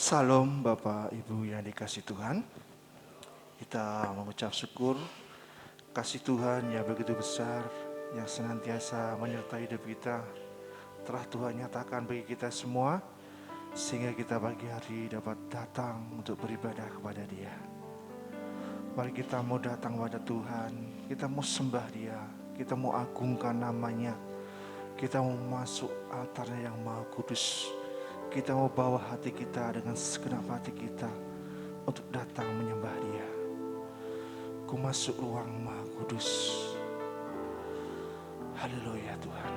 Salam Bapak Ibu yang dikasih Tuhan. Kita mengucap syukur kasih Tuhan yang begitu besar, yang senantiasa menyertai hidup kita, telah Tuhan nyatakan bagi kita semua, sehingga kita pagi hari dapat datang untuk beribadah kepada Dia. Mari kita mau datang kepada Tuhan, kita mau sembah Dia, kita mau agungkan namanya, kita mau masuk altarnya yang Maha Kudus. Kita mau bawa hati kita dengan segenap hati kita untuk datang menyembah Dia. Ku masuk ruang Maha Kudus. Haleluya Tuhan.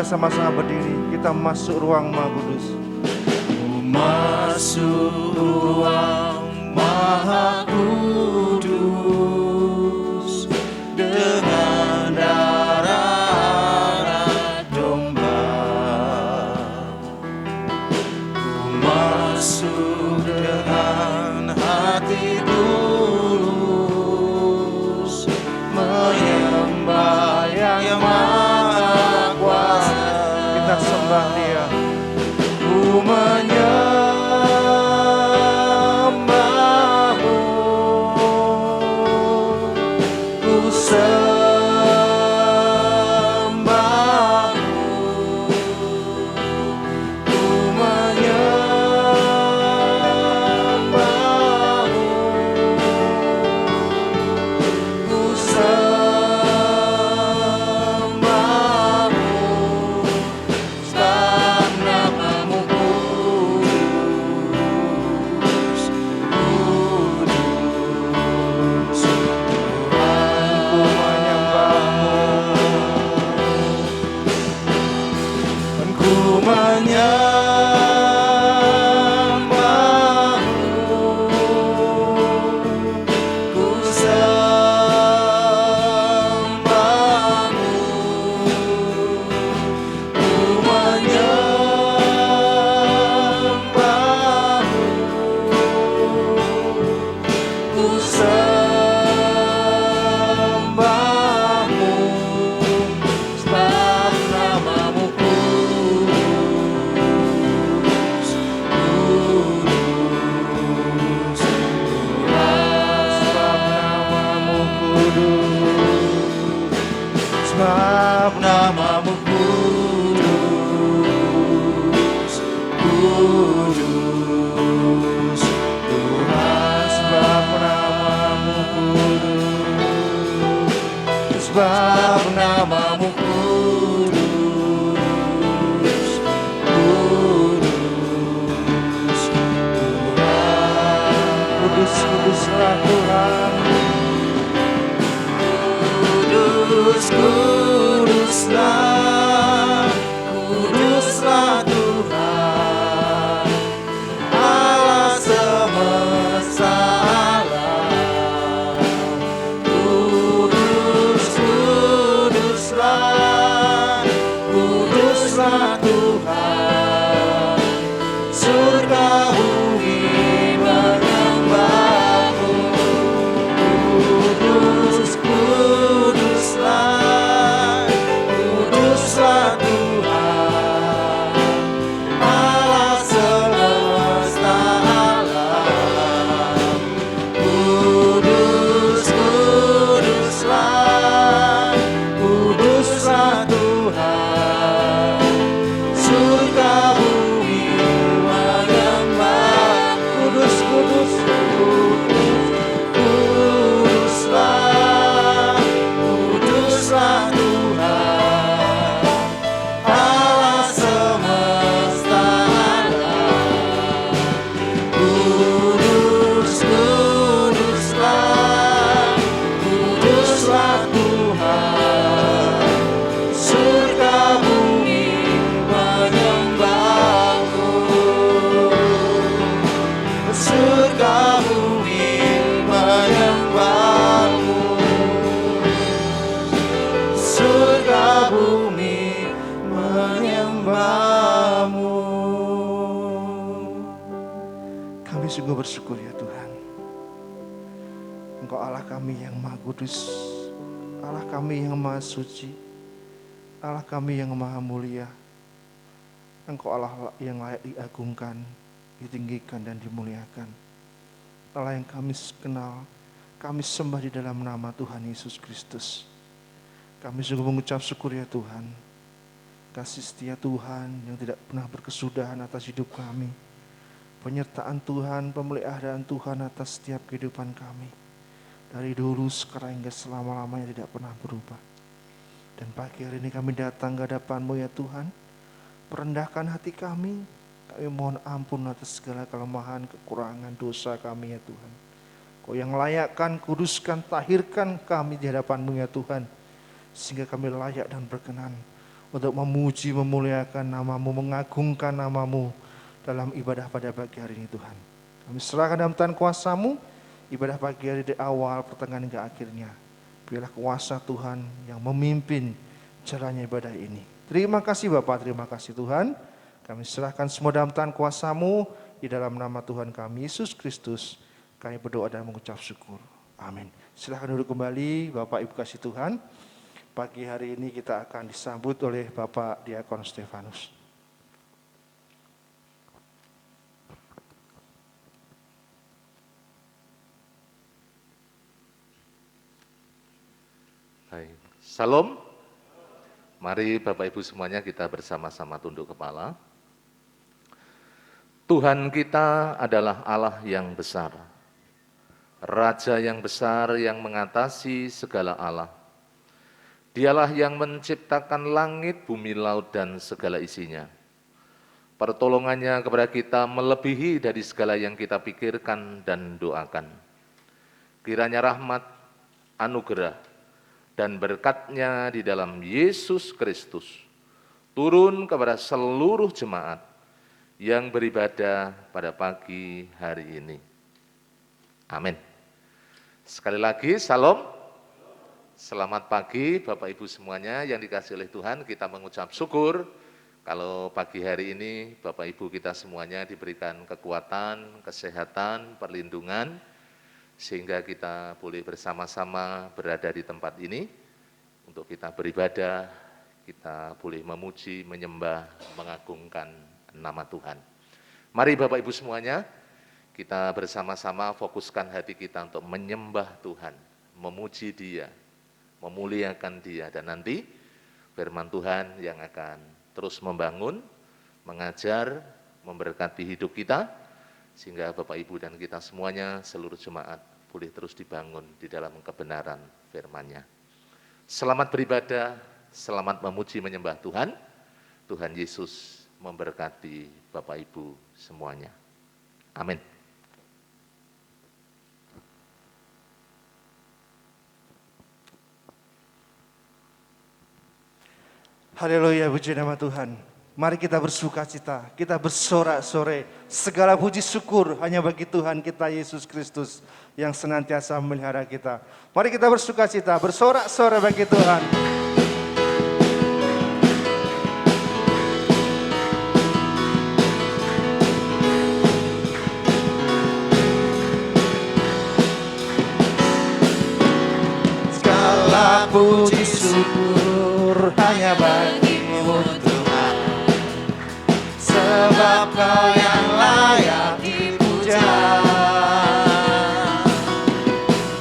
Sama-sama berdiri, kita masuk ruang Maha Kudus. Masuk ruang Maha Kudus dengan darah anak domba. Masuk dengan hati tulus menyembah yang Maha Kuasa. Kita sembah Dia. Ku menyembah Kami sungguh bersyukur ya Tuhan. Engkau Allah kami yang Maha Kudus, Allah kami yang Maha Suci, Allah kami yang Maha Mulia. Engkau Allah yang layak diagungkan, ditinggikan dan dimuliakan. Allah yang kami kenal, kami sembah di dalam nama Tuhan Yesus Kristus. Kami sungguh mengucap syukur ya Tuhan. Kasih setia Tuhan yang tidak pernah berkesudahan atas hidup kami. Penyertaan Tuhan, pemeliharaan Tuhan atas setiap kehidupan kami. Dari dulu, sekarang, hingga selama-lamanya tidak pernah berubah. Dan pagi hari ini kami datang ke hadapan-Mu ya Tuhan. Perendahkan hati kami. Kami mohon ampun atas segala kelemahan, kekurangan, dosa kami ya Tuhan. Kau yang layakkan, kuduskan, tahirkan kami di hadapan-Mu ya Tuhan. Sehingga kami layak dan berkenan untuk memuji, memuliakan nama-Mu, mengagungkan nama-Mu dalam ibadah pada pagi hari ini Tuhan. Kami serahkan dalam tangan kuasa-Mu, ibadah pagi hari dari awal, pertengahan hingga akhirnya. Biarlah kuasa Tuhan yang memimpin jalannya ibadah ini. Terima kasih Bapak, terima kasih Tuhan. Kami serahkan semua dalam tangan kuasa-Mu, di dalam nama Tuhan kami, Yesus Kristus. Kami berdoa dan mengucap syukur. Amin. Silahkan duduk kembali Bapak Ibu kasih Tuhan. Pagi hari ini kita akan disambut oleh Bapak Diakon Stefanus. Salam. Mari Bapak Ibu semuanya kita bersama-sama tunduk kepala. Tuhan kita adalah Allah yang besar. Raja yang besar yang mengatasi segala Allah. Dialah yang menciptakan langit, bumi, laut, dan segala isinya. Pertolongannya kepada kita melebihi dari segala yang kita pikirkan dan doakan. Kiranya rahmat, anugerah, dan berkat-Nya di dalam Yesus Kristus turun kepada seluruh jemaat yang beribadah pada pagi hari ini. Amin. Sekali lagi, salam. Selamat pagi Bapak Ibu semuanya yang dikasihi oleh Tuhan. Kita mengucap syukur kalau pagi hari ini Bapak Ibu kita semuanya diberikan kekuatan, kesehatan, perlindungan, sehingga kita boleh bersama-sama berada di tempat ini untuk kita beribadah, kita boleh memuji, menyembah, mengagungkan nama Tuhan. Mari Bapak Ibu semuanya, kita bersama-sama fokuskan hati kita untuk menyembah Tuhan, memuji Dia, memuliakan Dia, dan nanti firman Tuhan yang akan terus membangun, mengajar, memberkati hidup kita, sehingga Bapak Ibu dan kita semuanya, seluruh jemaat boleh terus dibangun di dalam kebenaran firman-Nya. Selamat beribadah, selamat memuji menyembah Tuhan. Tuhan Yesus memberkati Bapak Ibu semuanya. Amin. Haleluya, puji nama Tuhan. Mari kita bersuka cita, kita bersorak-sorai. Segala puji syukur hanya bagi Tuhan kita Yesus Kristus yang senantiasa memelihara kita. Mari kita bersuka cita, bersorak-sorai bagi Tuhan. Segala puji syukur hanya bagi-Mu Tuhan, sebab Kau yang layak dipuja.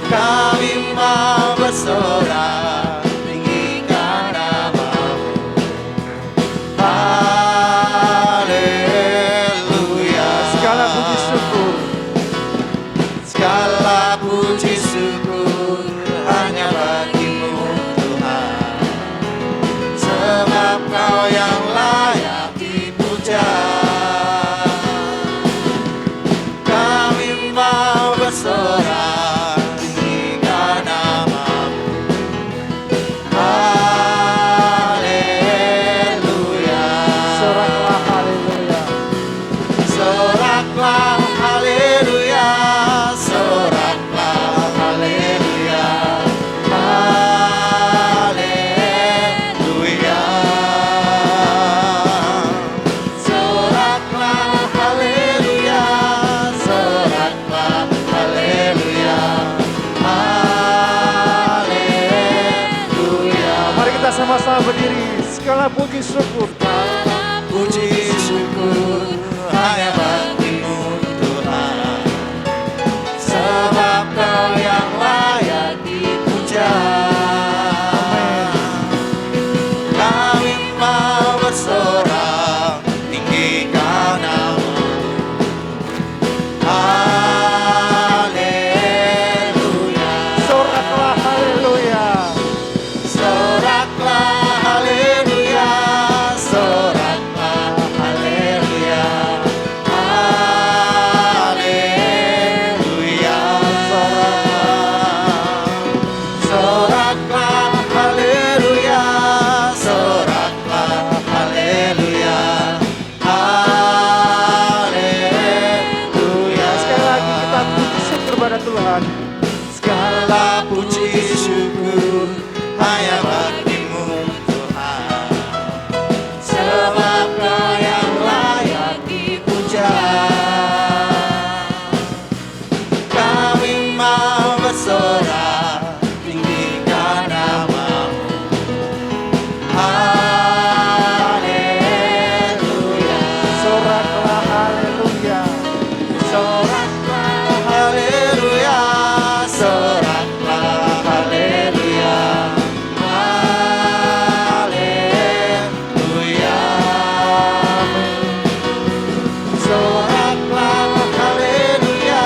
Kami mau bersorak tinggikan nama-Mu. Haleluya. Segala puji syukur, segala puji syukur hanya bagi-Mu Tuhan, sebab segala puji syukur. Puji syukur hanya bagimu Tuhan, sebab Kau yang layak dipuja. Kami mau bersorak tinggikan nama-Mu. Haleluya. Soraklah haleluya. Soraklah haleluya. Soraklah haleluya. Haleluya. Soraklah haleluya. Soraklah haleluya. Haleluya. Sekali lagi kita puji syukur pada Tuhan. Segala puji syukur hanya bagimu Tuhan, sebab Kau yang layak dipuja. Kami mau bersorak tinggikan nama-Mu. Haleluya. Soraklah haleluya. Soraklah haleluya. Soraklah haleluya. Haleluya. Soraklah haleluya.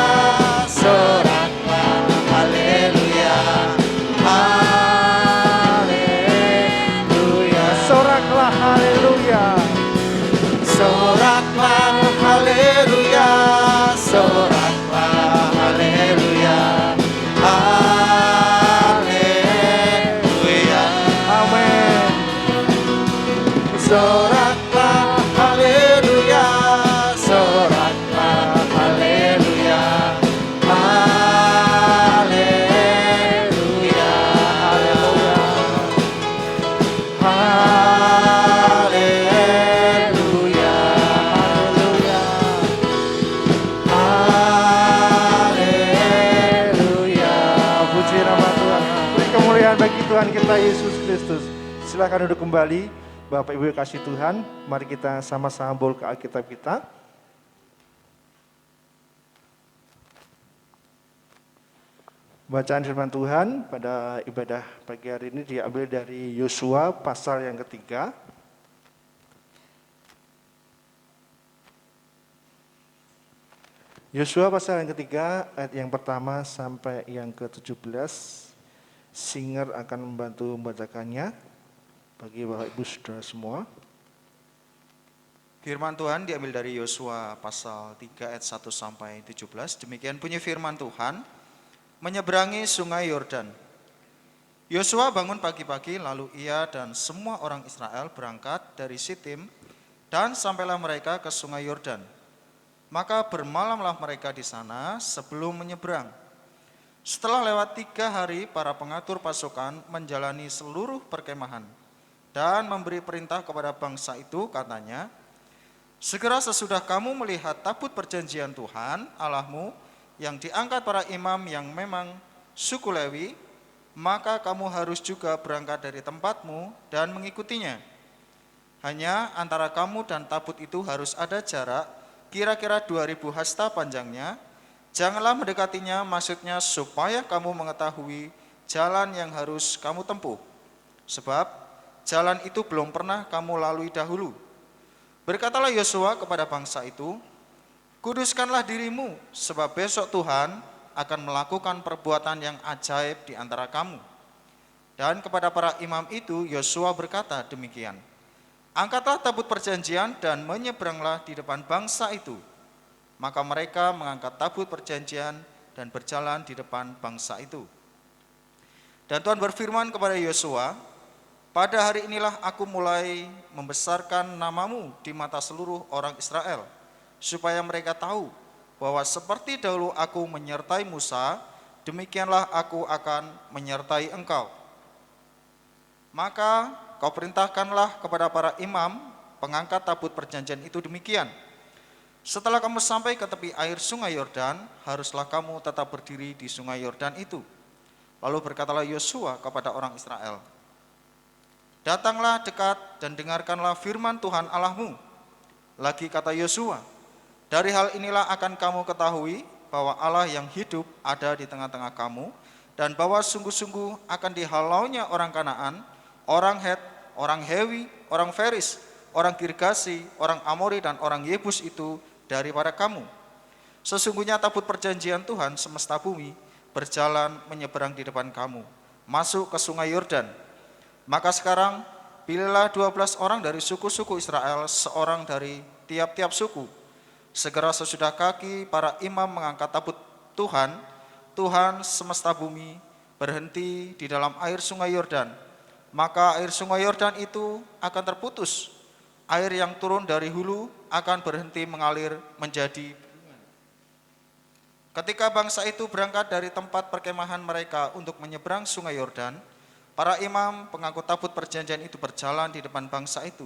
Soraklah haleluya. Haleluya. Soraklah haleluya. Soraklah haleluya. Soraklah haleluya. Haleluya. Amin. Soraklah haleluya. Soraklah haleluya. Haleluya. Haleluya. Haleluya. Puji nama Tuhan. Beri kemuliaan bagi Tuhan kita Yesus Kristus. Silakan duduk kembali. Bapak Ibu yang kasih Tuhan, mari kita sama-sama buka Alkitab kita. Bacaan firman Tuhan pada ibadah pagi hari ini diambil dari Yosua pasal yang ketiga. Yosua pasal yang ketiga, ayat yang pertama sampai yang ke-17. Singer akan membantu membacakannya bagi Bapak Ibu Saudara semua. Firman Tuhan diambil dari Yosua pasal 3 ayat 1 sampai 17. Demikian bunyi firman Tuhan, menyeberangi sungai Yordan. Yosua bangun pagi-pagi, lalu ia dan semua orang Israel berangkat dari Sitim dan sampailah mereka ke sungai Yordan. Maka bermalamlah mereka di sana sebelum menyeberang. Setelah lewat 3 hari, para pengatur pasukan menjalani seluruh perkemahan dan memberi perintah kepada bangsa itu, katanya, segera sesudah kamu melihat tabut perjanjian Tuhan Allahmu yang diangkat para imam yang memang suku Lewi, maka kamu harus juga berangkat dari tempatmu dan mengikutinya. Hanya antara kamu dan tabut itu harus ada jarak kira-kira 2000 hasta panjangnya. Janganlah mendekatinya, maksudnya supaya kamu mengetahui jalan yang harus kamu tempuh. Sebab jalan itu belum pernah kamu lalui dahulu. Berkatalah Yosua kepada bangsa itu, kuduskanlah dirimu, sebab besok Tuhan akan melakukan perbuatan yang ajaib di antara kamu. Dan kepada para imam itu Yosua berkata demikian, angkatlah tabut perjanjian dan menyeberanglah di depan bangsa itu. Maka mereka mengangkat tabut perjanjian dan berjalan di depan bangsa itu. Dan Tuhan berfirman kepada Yosua, pada hari inilah aku mulai membesarkan namamu di mata seluruh orang Israel, supaya mereka tahu bahwa seperti dahulu aku menyertai Musa, demikianlah aku akan menyertai engkau. Maka kau perintahkanlah kepada para imam pengangkat tabut perjanjian itu demikian. Setelah kamu sampai ke tepi air sungai Yordan, haruslah kamu tetap berdiri di sungai Yordan itu. Lalu berkatalah Yosua kepada orang Israel, datanglah dekat dan dengarkanlah firman Tuhan Allahmu. Lagi kata Yosua, dari hal inilah akan kamu ketahui bahwa Allah yang hidup ada di tengah-tengah kamu, dan bahwa sungguh-sungguh akan dihalaunya orang Kanaan, orang Het, orang Hewi, orang Feris, orang Girgasi, orang Amori, dan orang Yebus itu daripada kamu. Sesungguhnya tabut perjanjian Tuhan semesta bumi berjalan menyeberang di depan kamu, masuk ke sungai Yordan. Maka sekarang pilihlah 12 orang dari suku-suku Israel, seorang dari tiap-tiap suku. Segera sesudah kaki para imam mengangkat tabut Tuhan, Tuhan semesta bumi, berhenti di dalam air sungai Yordan. Maka air sungai Yordan itu akan terputus. Air yang turun dari hulu akan berhenti mengalir menjadi. Ketika bangsa itu berangkat dari tempat perkemahan mereka untuk menyeberang sungai Yordan, para imam pengangkut tabut perjanjian itu berjalan di depan bangsa itu.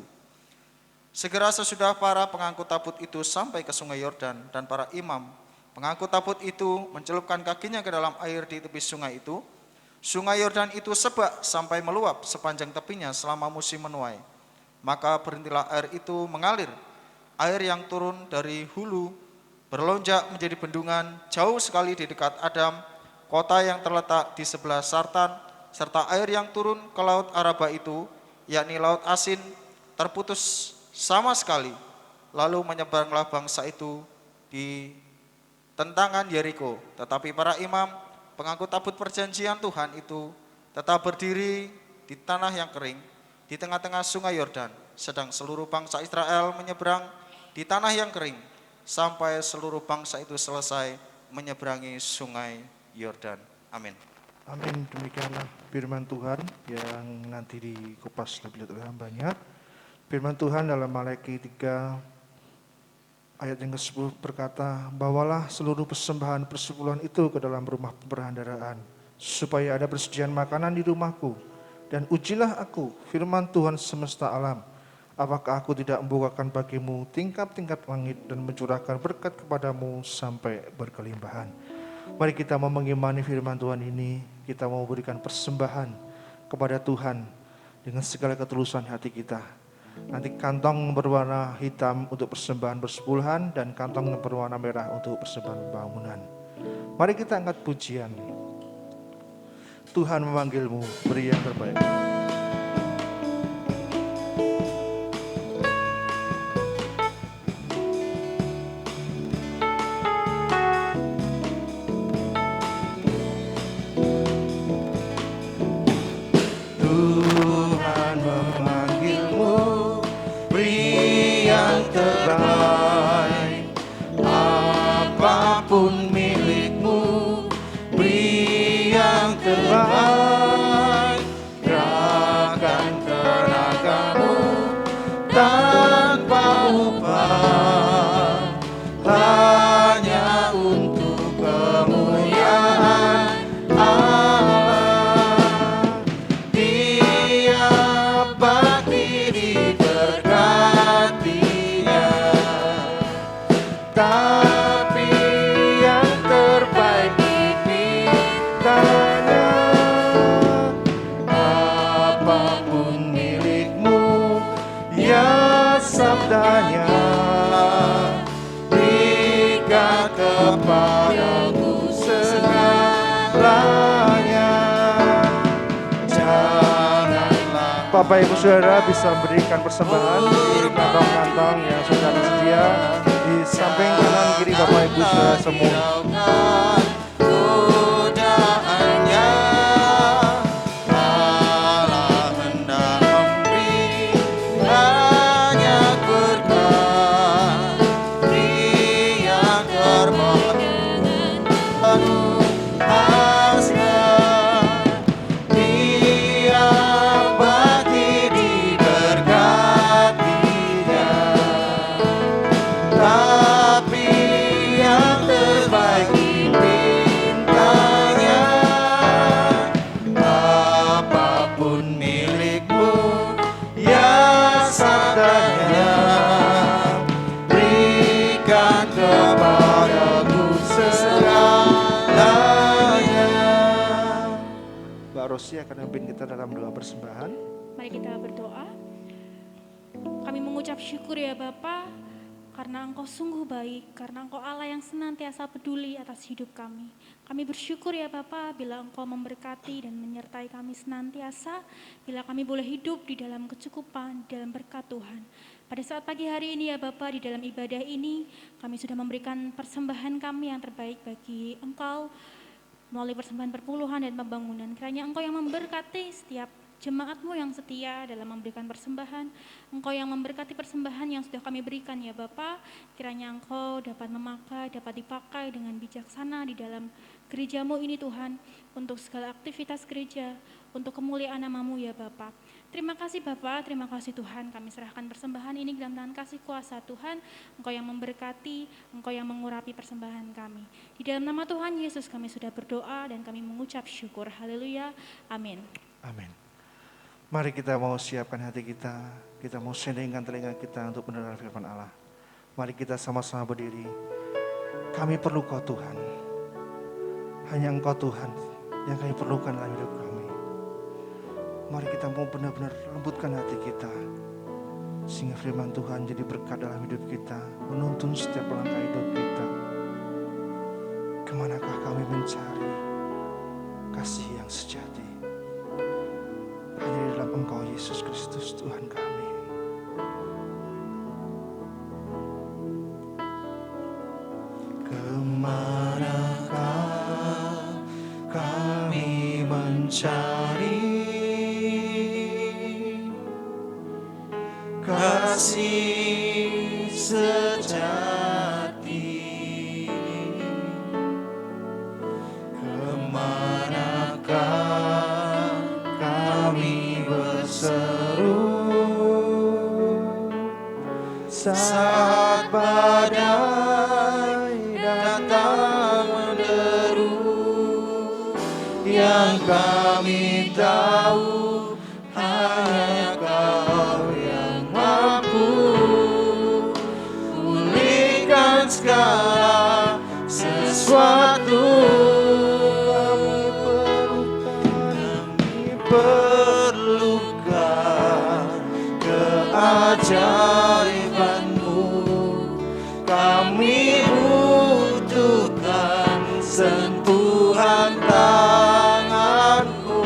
Segera sesudah para pengangkut tabut itu sampai ke sungai Yordan, dan para imam pengangkut tabut itu mencelupkan kakinya ke dalam air di tepi sungai itu, sungai Yordan itu sebak sampai meluap sepanjang tepinya selama musim menuai. Maka berhentilah air itu mengalir. Air yang turun dari hulu berlonjak menjadi bendungan jauh sekali di dekat Adam, kota yang terletak di sebelah Sartan, serta air yang turun ke laut Araba itu, yakni laut asin, terputus sama sekali. Lalu menyeberanglah bangsa itu di tentangan Yeriko. Tetapi para imam pengangkut tabut perjanjian Tuhan itu tetap berdiri di tanah yang kering, di tengah-tengah sungai Yordan, sedang seluruh bangsa Israel menyeberang di tanah yang kering, sampai seluruh bangsa itu selesai menyeberangi sungai Yordan. Amin. Amin. Demikianlah firman Tuhan yang nanti dikupas lebih banyak. Firman Tuhan dalam Malaki 3 ayat yang ke-10 berkata, bawalah seluruh persembahan persepuluhan itu ke dalam rumah perbendaharaan, supaya ada persediaan makanan di rumahku. Dan ujilah aku, firman Tuhan semesta alam, apakah aku tidak membukakan bagimu tingkap-tingkap langit dan mencurahkan berkat kepadamu sampai berkelimpahan. Mari kita mau mengimani firman Tuhan ini, kita mau berikan persembahan kepada Tuhan dengan segala ketulusan hati kita. Nanti kantong berwarna hitam untuk persembahan persepuluhan dan kantong berwarna merah untuk persembahan bangunan. Mari kita angkat pujian. Tuhan memanggilmu, beri yang terbaik. Tuhan memanggilmu, beri yang terbaik. Apapun milikmu, beri yang terbaik. Kerahkan tenagamu tanpa upah, hanya untuk kemuliaan Allah. Tiap bakti diberkatinya, tapi yang terbaik dipintanya. Apapun milikmu, ya sabdanya, berikan kepadaku segalanya. Janganlah Bapak Ibu Saudara bisa berikan persembahan di kantong-kantong yang sudah tersedia di samping kanan kiri Bapak Ibu Saudara semua. godaannya. Allah hendak memberi banyak berkat, beri yang terbaik penuh hasrat. Tiap bakti diberkatinya, tapi yang terbaik dipintanya. Apapun milikmu, ya sabdanya, berikan kepadaku segalanya. Mbak Rosi akan memimpin kita dalam doa persembahan. Mari kita berdoa. Kami mengucap syukur ya Bapa, karena Engkau sungguh baik, karena Engkau Allah yang senantiasa peduli atas hidup kami. Kami bersyukur ya Bapa bila Engkau memberkati dan menyertai kami senantiasa, bila kami boleh hidup di dalam kecukupan, di dalam berkat Tuhan. Pada saat pagi hari ini ya Bapa, di dalam ibadah ini kami sudah memberikan persembahan kami yang terbaik bagi Engkau melalui persembahan perpuluhan dan pembangunan. Kiranya Engkau yang memberkati setiap jemaat-Mu yang setia dalam memberikan persembahan. Engkau yang memberkati persembahan yang sudah kami berikan ya Bapa. Kiranya Engkau dapat memakai, dapat dipakai dengan bijaksana di dalam gereja-Mu ini Tuhan, untuk segala aktivitas gereja, untuk kemuliaan nama-Mu ya Bapa. Terima kasih Bapa, terima kasih Tuhan, kami serahkan persembahan ini dalam tangan kasih kuasa Tuhan. Engkau yang memberkati, Engkau yang mengurapi persembahan kami. Di dalam nama Tuhan Yesus kami sudah berdoa dan kami mengucap syukur. Haleluya, amin. Amin. Mari kita mau siapkan hati kita mau sendingkan telinga kita untuk mendengar firman Allah. Mari kita sama-sama berdiri. Kami perlu Kau Tuhan. Hanya Engkau Tuhan yang kami perlukan dalam hidup kami. Mari kita mau benar-benar lembutkan hati kita, sehingga firman Tuhan jadi berkat dalam hidup kita, menuntun setiap langkah hidup kita. Kemanakah kami mencari kasih yang sejati? Hanya di dalam Engkau Yesus Kristus Tuhan kami. Kemanakah kami mencari kasih sejati? Kemanakah kami berseru saat badai datang menderu? Yang kami tahu hanya Kau yang mampu pulihkan segala sesuatu. Kami perlukan keajaiban-Mu. Kami butuhkan sentuhan tangan-Mu.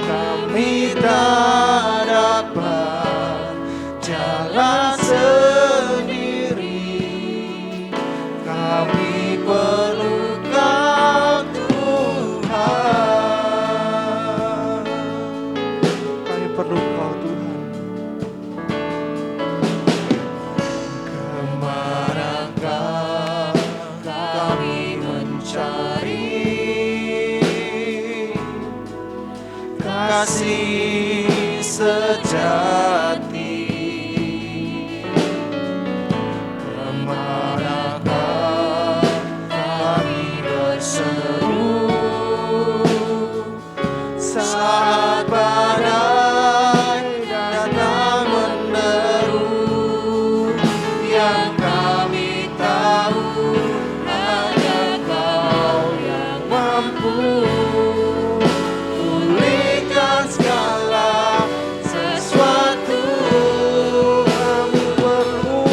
Kami tak dapat jalan sendiri. Kami perlu Kau Tuhan. Kami perlu Kau Tuhan. Kemanakah kami mencari kasih sejati? Kemanakah kami berseru saat badai datang menderu? Yang kami tahu hanya Kau yang mampu pulihkan segala sesuatu. Kami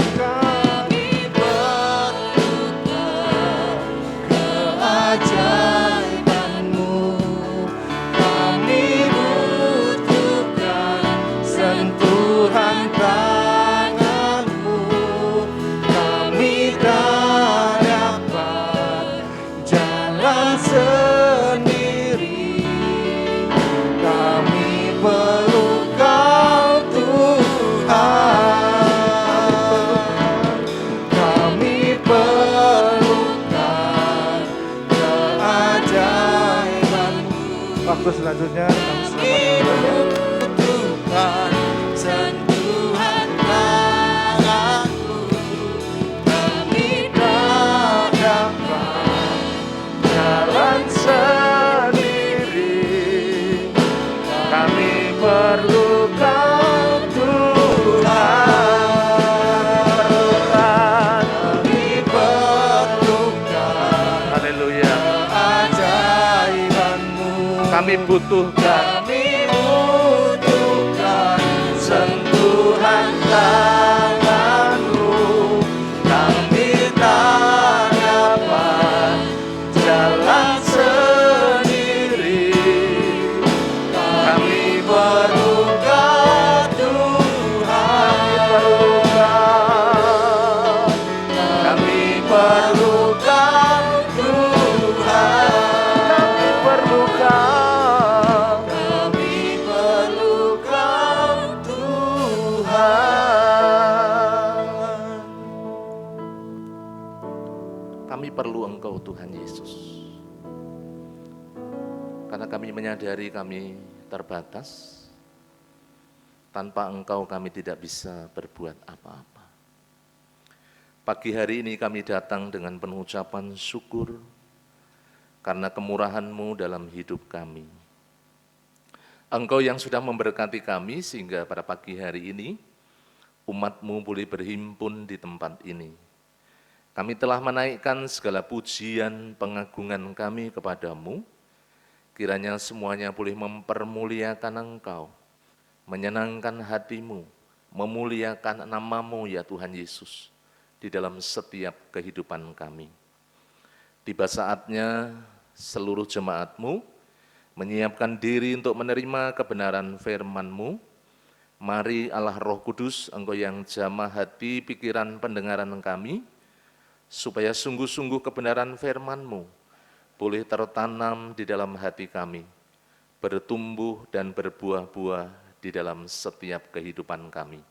perlukan keajaiban-Mu. Kami butuhkan sentuhan tangan-Mu. Kami tak dapat jalan sendiri. Kami perlu Kau Tuhan. Kami perlukan keajaiban-Mu. Waktu selanjutnya kami selamat Butuhkan sentuhan tangan-Mu. Kami tak dapat jalan sendiri. Kami perlu Kau Tuhan. Kami perlukan Haleluya. keajaiban-Mu. Kami butuhkan Kami butuhkan tangan-Mu, kami tak dapat jalan sendiri. Kami perlu Kau Tuhan, kami perlu Kau Tuhan, kami perlu Kau, kami perlu Kau Tuhan. Kami perlu Engkau Tuhan Yesus. Karena kami menyadari kami terbatas. Tanpa Engkau kami tidak bisa berbuat apa-apa. Pagi hari ini kami datang dengan penuh ucapan syukur karena kemurahan-Mu dalam hidup kami. Engkau yang sudah memberkati kami sehingga pada pagi hari ini umat-Mu boleh berhimpun di tempat ini. Kami telah menaikkan segala pujian pengagungan kami kepadamu. Kiranya semuanya boleh mempermuliakan Engkau, menyenangkan hatimu, memuliakan nama-Mu ya Tuhan Yesus di dalam setiap kehidupan kami. Tiba saatnya seluruh jemaat-Mu menyiapkan diri untuk menerima kebenaran firman-Mu. Mari Allah Roh Kudus, Engkau yang jamah hati, pikiran, pendengaran kami, supaya sungguh-sungguh kebenaran firman-Mu boleh tertanam di dalam hati kami, bertumbuh dan berbuah-buah di dalam setiap kehidupan kami.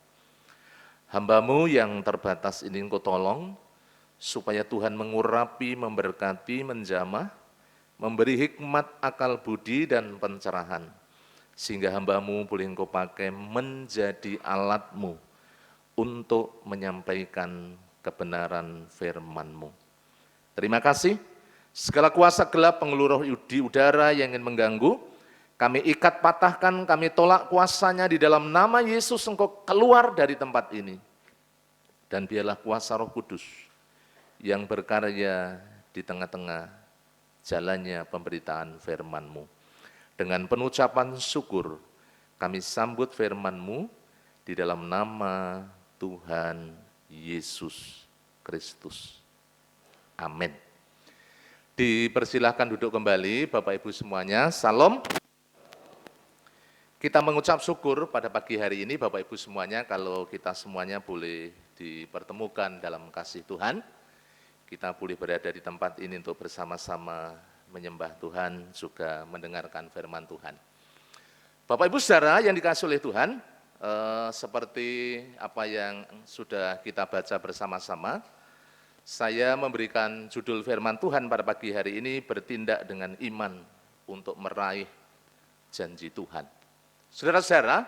Hamba-Mu yang terbatas ini Engkau tolong, supaya Tuhan mengurapi, memberkati, menjamah, memberi hikmat, akal budi, dan pencerahan, sehingga hamba-Mu boleh Engkau pakai menjadi alat-Mu untuk menyampaikan kebenaran firman-Mu. Terima kasih. Segala kuasa gelap pengeluruh di udara yang ingin mengganggu, kami ikat, patahkan, kami tolak kuasanya di dalam nama Yesus. Engkau keluar dari tempat ini. Dan biarlah kuasa Roh Kudus yang berkarya di tengah-tengah jalannya pemberitaan firman-Mu. Dengan penucapan syukur, kami sambut firman-Mu di dalam nama Tuhan Yesus Kristus. Amin. Dipersilahkan duduk kembali Bapak Ibu semuanya. Salam. Kita mengucap syukur pada pagi hari ini Bapak Ibu semuanya kalau kita semuanya boleh dipertemukan dalam kasih Tuhan. Kita boleh berada di tempat ini untuk bersama-sama menyembah Tuhan, juga mendengarkan firman Tuhan. Bapak Ibu saudara yang dikasihi oleh Tuhan, seperti apa yang sudah kita baca bersama-sama, saya memberikan judul firman Tuhan pada pagi hari ini, bertindak dengan iman untuk meraih janji Tuhan. Saudara-saudara,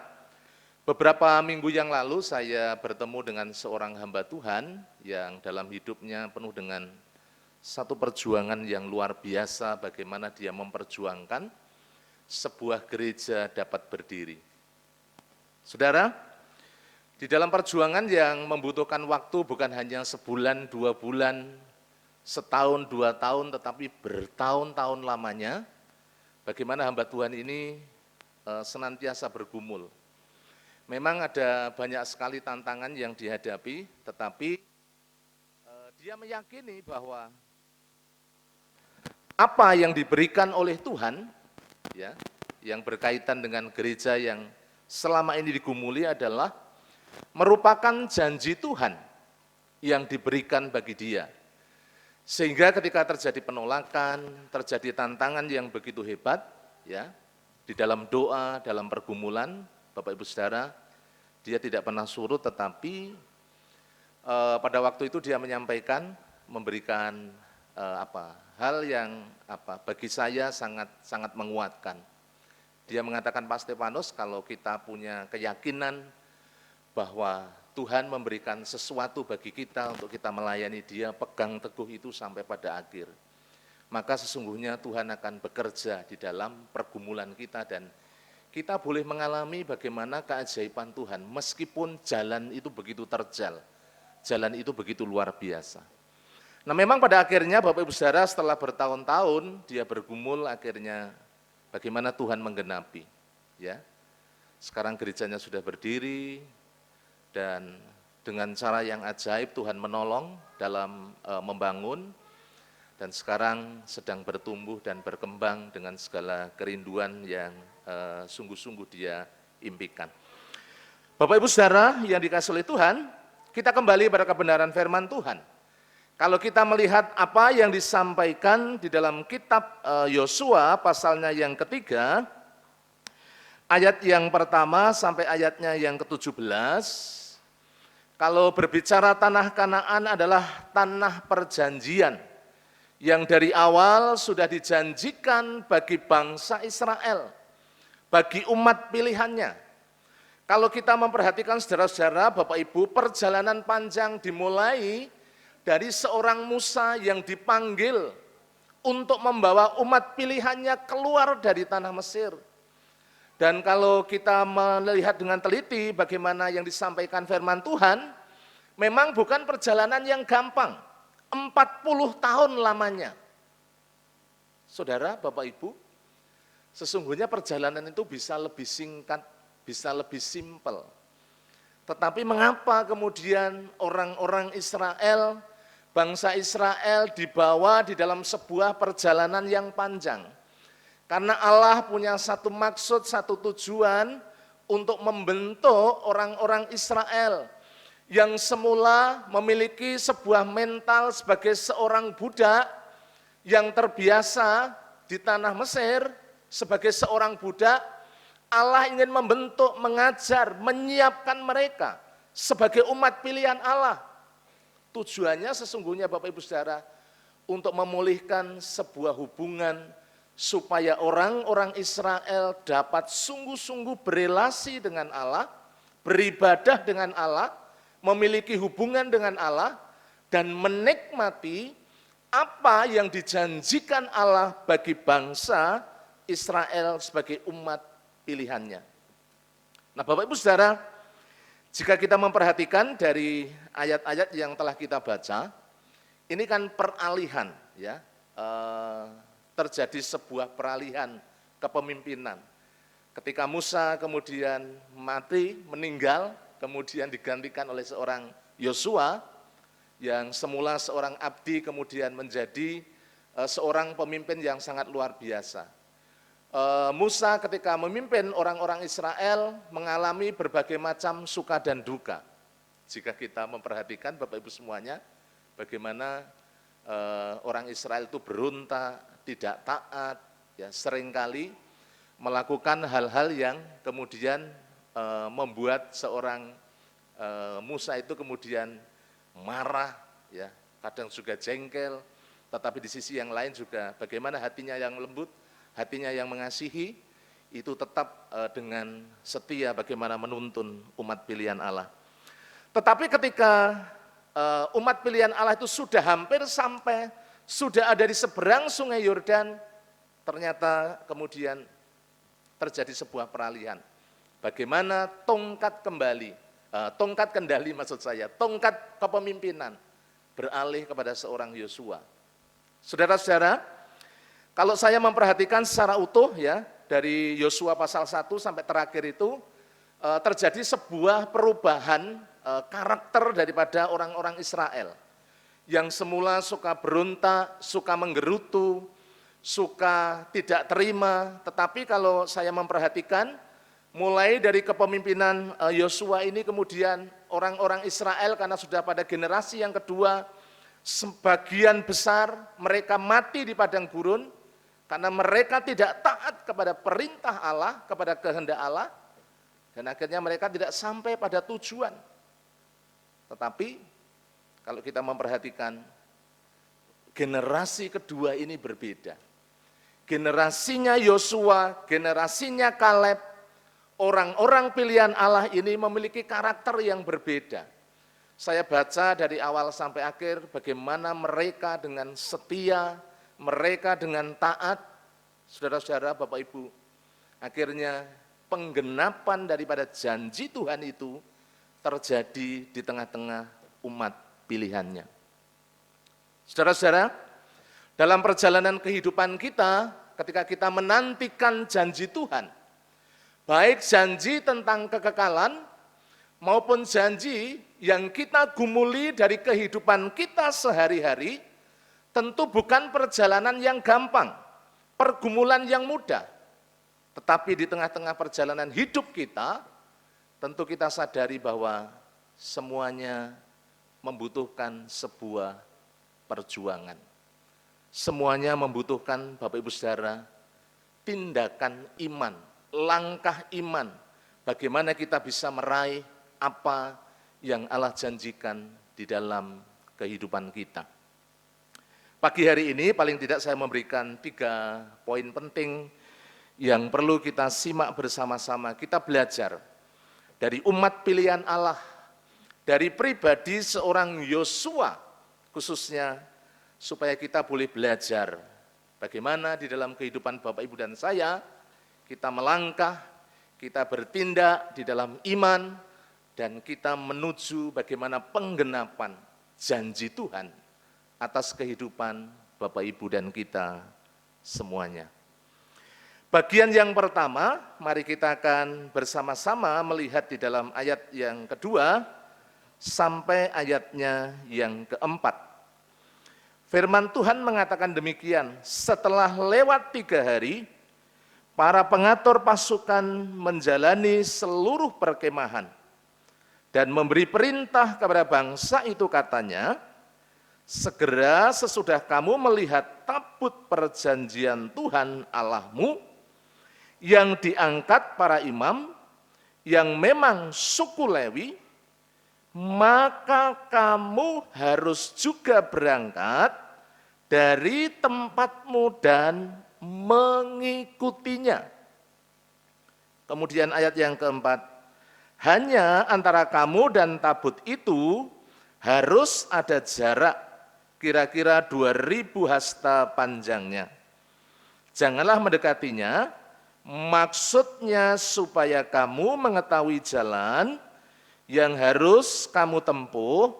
beberapa minggu yang lalu saya bertemu dengan seorang hamba Tuhan yang dalam hidupnya penuh dengan satu perjuangan yang luar biasa, bagaimana dia memperjuangkan sebuah gereja dapat berdiri. Saudara, di dalam perjuangan yang membutuhkan waktu bukan hanya sebulan, 2 bulan, setahun, 2 tahun, tetapi bertahun-tahun lamanya, bagaimana hamba Tuhan ini senantiasa bergumul. Memang ada banyak sekali tantangan yang dihadapi, tetapi dia meyakini bahwa apa yang diberikan oleh Tuhan, ya, yang berkaitan dengan gereja yang selama ini digumuli adalah merupakan janji Tuhan yang diberikan bagi dia. Sehingga ketika terjadi penolakan, terjadi tantangan yang begitu hebat, ya, di dalam doa, dalam pergumulan, Bapak Ibu Saudara, dia tidak pernah surut, tetapi pada waktu itu dia menyampaikan, memberikan hal yang bagi saya sangat menguatkan. Dia mengatakan, Pak Stefanus, kalau kita punya keyakinan bahwa Tuhan memberikan sesuatu bagi kita untuk kita melayani Dia, pegang teguh itu sampai pada akhir. Maka sesungguhnya Tuhan akan bekerja di dalam pergumulan kita dan kita boleh mengalami bagaimana keajaiban Tuhan meskipun jalan itu begitu terjal, jalan itu begitu luar biasa. Nah memang pada akhirnya Bapak Ibu Saudara setelah bertahun-tahun dia bergumul, akhirnya bagaimana Tuhan menggenapi. Ya, sekarang gerejanya sudah berdiri, dan dengan cara yang ajaib Tuhan menolong dalam membangun, dan sekarang sedang bertumbuh dan berkembang dengan segala kerinduan yang sungguh-sungguh dia impikan. Bapak Ibu Saudara yang dikasihi oleh Tuhan, kita kembali pada kebenaran firman Tuhan. Kalau kita melihat apa yang disampaikan di dalam kitab Yosua pasalnya yang ketiga, ayat yang pertama sampai ayatnya yang ke-17, kalau berbicara tanah Kanaan adalah tanah perjanjian yang dari awal sudah dijanjikan bagi bangsa Israel, bagi umat pilihannya. Kalau kita memperhatikan saudara-saudara, Bapak Ibu, perjalanan panjang dimulai dari seorang Musa yang dipanggil untuk membawa umat pilihannya keluar dari tanah Mesir. Dan kalau kita melihat dengan teliti bagaimana yang disampaikan firman Tuhan, memang bukan perjalanan yang gampang, 40 tahun lamanya. Saudara, Bapak Ibu, sesungguhnya perjalanan itu bisa lebih singkat, bisa lebih simpel. Tetapi mengapa kemudian orang-orang Israel, bangsa Israel dibawa di dalam sebuah perjalanan yang panjang? Karena Allah punya satu maksud, satu tujuan untuk membentuk orang-orang Israel yang semula memiliki sebuah mental sebagai seorang budak yang terbiasa di tanah Mesir. Sebagai seorang budak, Allah ingin membentuk, mengajar, menyiapkan mereka sebagai umat pilihan Allah. Tujuannya sesungguhnya Bapak Ibu Saudara untuk memulihkan sebuah hubungan supaya orang-orang Israel dapat sungguh-sungguh berelasi dengan Allah, beribadah dengan Allah, memiliki hubungan dengan Allah, dan menikmati apa yang dijanjikan Allah bagi bangsa Israel sebagai umat pilihannya. Nah, Bapak Ibu Saudara, jika kita memperhatikan dari ayat-ayat yang telah kita baca, ini kan peralihan, ya, terjadi sebuah peralihan kepemimpinan. Ketika Musa kemudian mati, meninggal, kemudian digantikan oleh seorang Yosua, yang semula seorang abdi kemudian menjadi seorang pemimpin yang sangat luar biasa. Musa ketika memimpin orang-orang Israel mengalami berbagai macam suka dan duka. Jika kita memperhatikan Bapak Ibu semuanya, bagaimana orang Israel itu berontak, tidak taat, ya, seringkali melakukan hal-hal yang kemudian membuat seorang Musa itu kemudian marah, ya, kadang juga jengkel, tetapi di sisi yang lain juga bagaimana hatinya yang lembut, hatinya yang mengasihi, itu tetap dengan setia bagaimana menuntun umat pilihan Allah. Tetapi ketika umat pilihan Allah itu sudah hampir sampai, sudah ada di seberang sungai Yordan, ternyata kemudian terjadi sebuah peralihan. Bagaimana tongkat kendali maksud saya, tongkat kepemimpinan beralih kepada seorang Yosua. Saudara-saudara, kalau saya memperhatikan secara utuh, ya, dari Yosua pasal 1 sampai terakhir itu terjadi sebuah perubahan karakter daripada orang-orang Israel yang semula suka berontak, suka menggerutu, suka tidak terima. Tetapi kalau saya memperhatikan mulai dari kepemimpinan Yosua ini, kemudian orang-orang Israel karena sudah pada generasi yang kedua, sebagian besar mereka mati di padang gurun karena mereka tidak taat kepada perintah Allah, kepada kehendak Allah, dan akhirnya mereka tidak sampai pada tujuan. Tetapi kalau kita memperhatikan generasi kedua ini berbeda. Generasinya Yosua, generasinya Kaleb, orang-orang pilihan Allah ini memiliki karakter yang berbeda. Saya baca dari awal sampai akhir bagaimana mereka dengan setia, mereka dengan taat, saudara-saudara, Bapak Ibu, akhirnya penggenapan daripada janji Tuhan itu terjadi di tengah-tengah umat pilihannya. Saudara-saudara, dalam perjalanan kehidupan kita, ketika kita menantikan janji Tuhan, baik janji tentang kekekalan maupun janji yang kita gumuli dari kehidupan kita sehari-hari, tentu bukan perjalanan yang gampang, pergumulan yang mudah. Tetapi di tengah-tengah perjalanan hidup kita, tentu kita sadari bahwa semuanya membutuhkan sebuah perjuangan. Semuanya membutuhkan, Bapak Ibu Saudara, tindakan iman, langkah iman. Bagaimana kita bisa meraih apa yang Allah janjikan di dalam kehidupan kita. Pagi hari ini paling tidak saya memberikan 3 poin penting yang perlu kita simak bersama-sama. Kita belajar dari umat pilihan Allah, dari pribadi seorang Yosua khususnya, supaya kita boleh belajar bagaimana di dalam kehidupan Bapak Ibu dan saya, kita melangkah, kita bertindak di dalam iman, dan kita menuju bagaimana penggenapan janji Tuhan atas kehidupan Bapak Ibu dan kita semuanya. Bagian yang pertama, mari kita akan bersama-sama melihat di dalam ayat yang kedua sampai ayatnya yang keempat. Firman Tuhan mengatakan demikian, setelah lewat 3 hari, para pengatur pasukan menjalani seluruh perkemahan dan memberi perintah kepada bangsa itu, katanya, segera sesudah kamu melihat tabut perjanjian Tuhan Allahmu yang diangkat para imam, yang memang suku Lewi, maka kamu harus juga berangkat dari tempatmu dan mengikutinya. Kemudian ayat yang keempat, hanya antara kamu dan tabut itu harus ada jarak kira-kira 2000 hasta panjangnya. Janganlah mendekatinya, maksudnya supaya kamu mengetahui jalan yang harus kamu tempuh,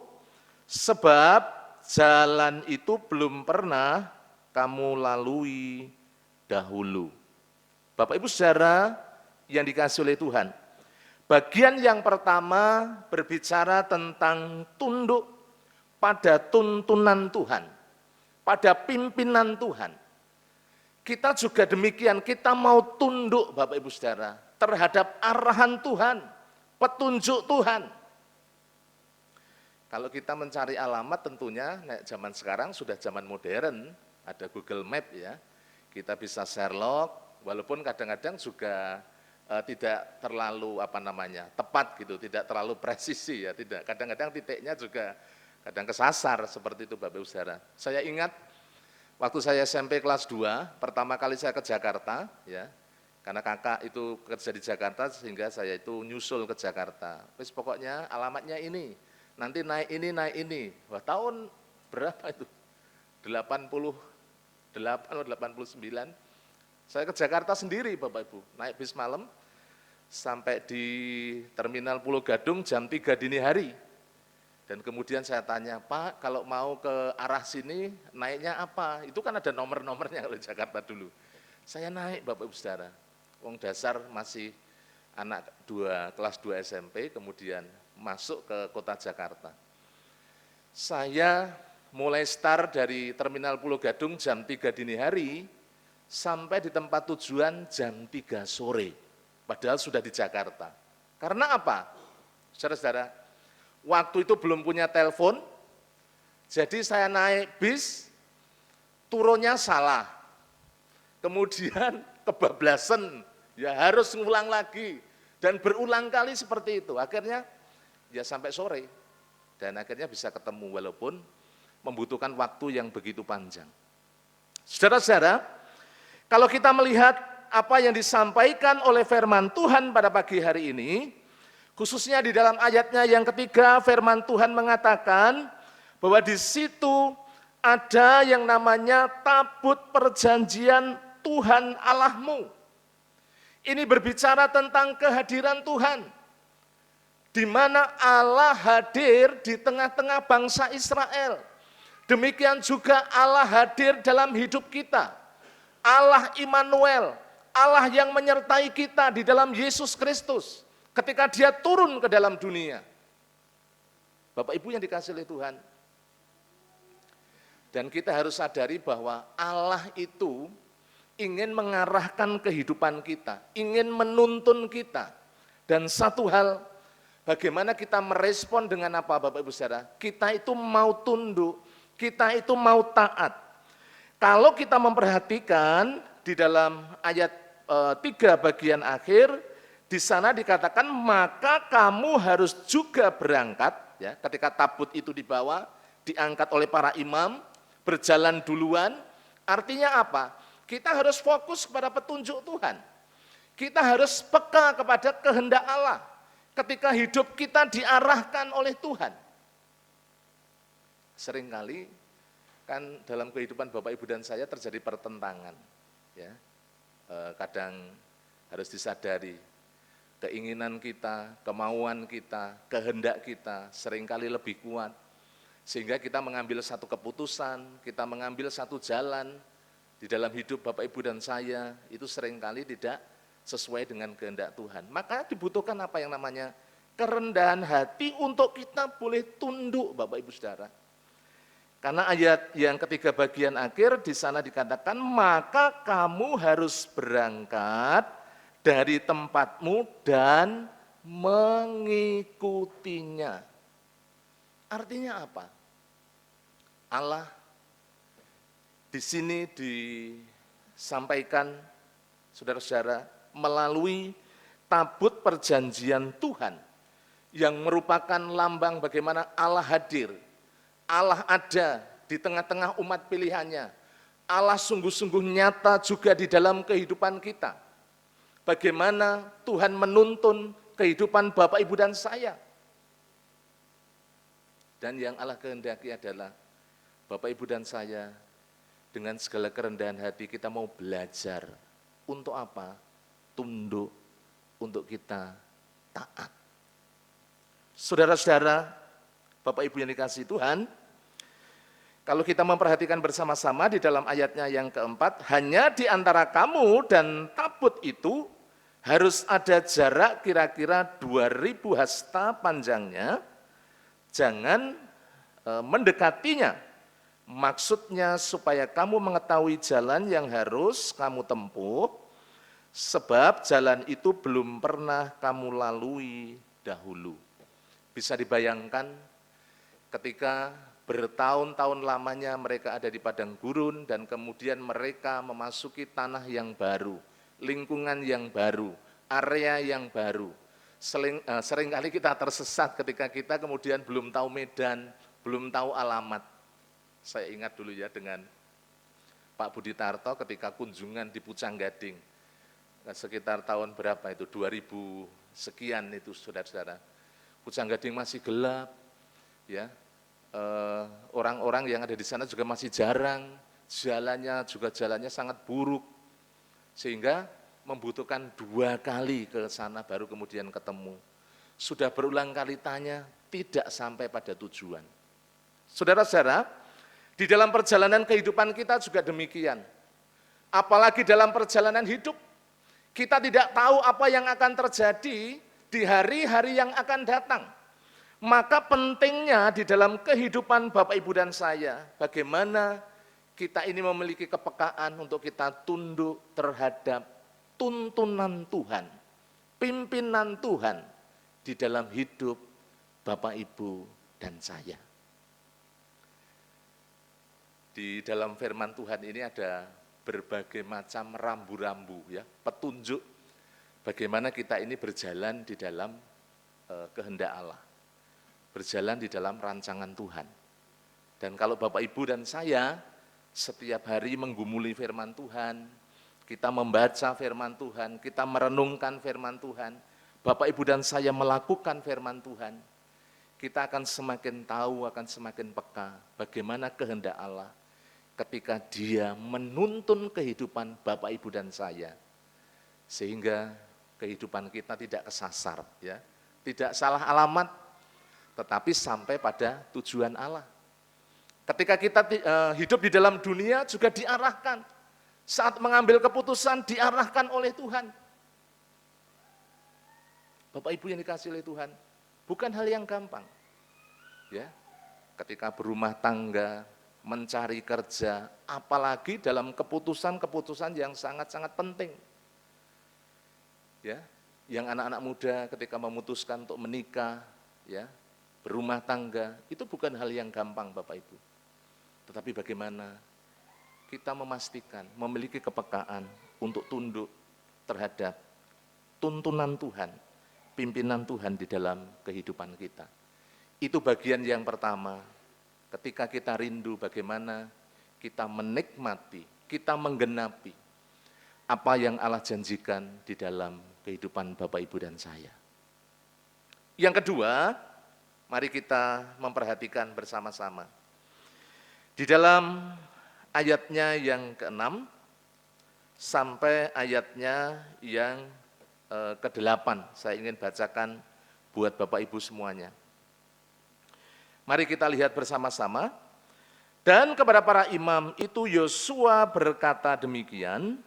sebab jalan itu belum pernah kamu lalui dahulu. Bapak Ibu Saudara yang dikasihi oleh Tuhan, bagian yang pertama berbicara tentang tunduk pada tuntunan Tuhan, pada pimpinan Tuhan. Kita juga demikian, kita mau tunduk Bapak Ibu Saudara terhadap arahan Tuhan, petunjuk Tuhan. Kalau kita mencari alamat tentunya zaman sekarang sudah zaman modern, ada Google Map ya. Kita bisa Sherlock, walaupun kadang-kadang juga tidak terlalu tepat gitu, tidak terlalu presisi ya, tidak. Kadang-kadang titiknya juga kadang kesasar seperti itu Bapak Ibu Saudara. Saya ingat waktu saya SMP kelas 2, pertama kali saya ke Jakarta ya. Karena kakak itu kerja di Jakarta sehingga saya itu nyusul ke Jakarta. Terus pokoknya alamatnya ini. Nanti naik ini. Wah, tahun berapa itu? 88 atau 89. Saya ke Jakarta sendiri Bapak Ibu, naik bis malam sampai di Terminal Pulau Gadung jam 3 dini hari. Dan kemudian saya tanya, Pak, kalau mau ke arah sini naiknya apa? Itu kan ada nomor-nomornya kalau di Jakarta dulu. Saya naik Bapak Ibu Saudara. Wong dasar masih anak kelas 2 SMP, kemudian masuk ke kota Jakarta. Saya mulai start dari Terminal Pulau Gadung jam 3 dini hari, sampai di tempat tujuan jam 3 sore. Padahal sudah di Jakarta. Karena apa? Saudara-saudara, waktu itu belum punya telepon, jadi saya naik bis, turunnya salah. Kemudian kebablasan, ya harus ngulang lagi. Dan berulang kali seperti itu. Akhirnya ya sampai sore, dan akhirnya bisa ketemu walaupun membutuhkan waktu yang begitu panjang. Saudara-saudara, kalau kita melihat apa yang disampaikan oleh firman Tuhan pada pagi hari ini, khususnya di dalam ayatnya yang ketiga, firman Tuhan mengatakan bahwa di situ ada yang namanya tabut perjanjian Tuhan Allahmu. Ini berbicara tentang kehadiran Tuhan, di mana Allah hadir di tengah-tengah bangsa Israel. Demikian juga Allah hadir dalam hidup kita. Allah Immanuel, Allah yang menyertai kita di dalam Yesus Kristus. ketika dia turun ke dalam dunia. Bapak Ibu yang dikasihi oleh Tuhan. Dan kita harus sadari bahwa Allah itu ingin mengarahkan kehidupan kita, ingin menuntun kita. Dan satu hal, bagaimana kita merespon dengan apa Bapak Ibu Saudara? Kita itu mau tunduk, kita itu mau taat. Kalau kita memperhatikan di dalam ayat 3 bagian akhir, di sana dikatakan maka kamu harus juga berangkat, ya, ketika tabut itu dibawa, diangkat oleh para imam, berjalan duluan, artinya apa? Kita harus fokus kepada petunjuk Tuhan. Kita harus peka kepada kehendak Allah ketika hidup kita diarahkan oleh Tuhan. Seringkali kan dalam kehidupan Bapak Ibu dan saya terjadi pertentangan. Ya. Kadang harus disadari keinginan kita, kemauan kita, kehendak kita seringkali lebih kuat. Sehingga kita mengambil satu keputusan, kita mengambil satu jalan di dalam hidup Bapak Ibu dan saya, itu seringkali tidak sesuai dengan kehendak Tuhan. Maka dibutuhkan apa yang namanya kerendahan hati untuk kita boleh tunduk Bapak Ibu Saudara. Karena ayat yang ketiga bagian akhir di sana dikatakan, maka kamu harus berangkat dari tempatmu dan mengikutinya. Artinya apa? Allah di sini disampaikan, saudara-saudara, melalui tabut perjanjian Tuhan yang merupakan lambang bagaimana Allah hadir, Allah ada di tengah-tengah umat pilihannya, Allah sungguh-sungguh nyata juga di dalam kehidupan kita. Bagaimana Tuhan menuntun kehidupan Bapak, Ibu, dan saya. Dan yang Allah kehendaki adalah Bapak, Ibu, dan saya dengan segala kerendahan hati kita mau belajar. Untuk apa? Tunduk, untuk kita taat. Saudara-saudara, Bapak Ibu yang dikasihi Tuhan, kalau kita memperhatikan bersama-sama di dalam ayatnya yang keempat, hanya di antara kamu dan tabut itu harus ada jarak kira-kira 2000 hasta panjangnya, jangan mendekatinya. Maksudnya supaya kamu mengetahui jalan yang harus kamu tempuh, sebab jalan itu belum pernah kamu lalui dahulu. Bisa dibayangkan ketika bertahun-tahun lamanya mereka ada di padang gurun dan kemudian mereka memasuki tanah yang baru, lingkungan yang baru, area yang baru. Seringkali kita tersesat ketika kita kemudian belum tahu medan, belum tahu alamat. Saya ingat dulu ya dengan Pak Budi Tarto ketika kunjungan di Pucanggading. Sekitar tahun berapa itu, 2000 sekian itu saudara-saudara. Pucanggading masih gelap, ya. Orang-orang yang ada di sana juga masih jarang, jalannya sangat buruk. Sehingga membutuhkan 2 kali ke sana baru kemudian ketemu. Sudah berulang kali tanya, tidak sampai pada tujuan. Saudara-saudara, di dalam perjalanan kehidupan kita juga demikian. Apalagi dalam perjalanan hidup, kita tidak tahu apa yang akan terjadi di hari-hari yang akan datang. Maka pentingnya di dalam kehidupan Bapak, Ibu, dan saya, bagaimana kita ini memiliki kepekaan untuk kita tunduk terhadap tuntunan Tuhan, pimpinan Tuhan di dalam hidup Bapak, Ibu, dan saya. Di dalam firman Tuhan ini ada berbagai macam rambu-rambu, ya, petunjuk bagaimana kita ini berjalan di dalam kehendak Allah, berjalan di dalam rancangan Tuhan. Dan kalau Bapak, Ibu, dan saya setiap hari menggumuli firman Tuhan, kita membaca firman Tuhan, kita merenungkan firman Tuhan, Bapak, Ibu, dan saya melakukan firman Tuhan, kita akan semakin tahu, akan semakin peka bagaimana kehendak Allah ketika Dia menuntun kehidupan Bapak, Ibu, dan saya, sehingga kehidupan kita tidak kesasar, ya, tidak salah alamat, tetapi sampai pada tujuan Allah. Ketika kita hidup di dalam dunia juga diarahkan, saat mengambil keputusan diarahkan oleh Tuhan. Bapak Ibu yang dikasih oleh Tuhan, bukan hal yang gampang. Ya, ketika berumah tangga, mencari kerja, apalagi dalam keputusan-keputusan yang sangat-sangat penting. Ya, yang anak-anak muda ketika memutuskan untuk menikah, ya, berumah tangga, itu bukan hal yang gampang Bapak Ibu. Tetapi bagaimana kita memastikan, memiliki kepekaan untuk tunduk terhadap tuntunan Tuhan, pimpinan Tuhan di dalam kehidupan kita. Itu bagian yang pertama, ketika kita rindu bagaimana kita menikmati, kita menggenapi apa yang Allah janjikan di dalam kehidupan Bapak, Ibu, dan saya. Yang kedua, mari kita memperhatikan bersama-sama. Di dalam ayatnya yang ke-6 sampai ayatnya yang ke-8, saya ingin bacakan buat Bapak Ibu semuanya. Mari kita lihat bersama-sama. Dan kepada para imam itu Yosua berkata demikian,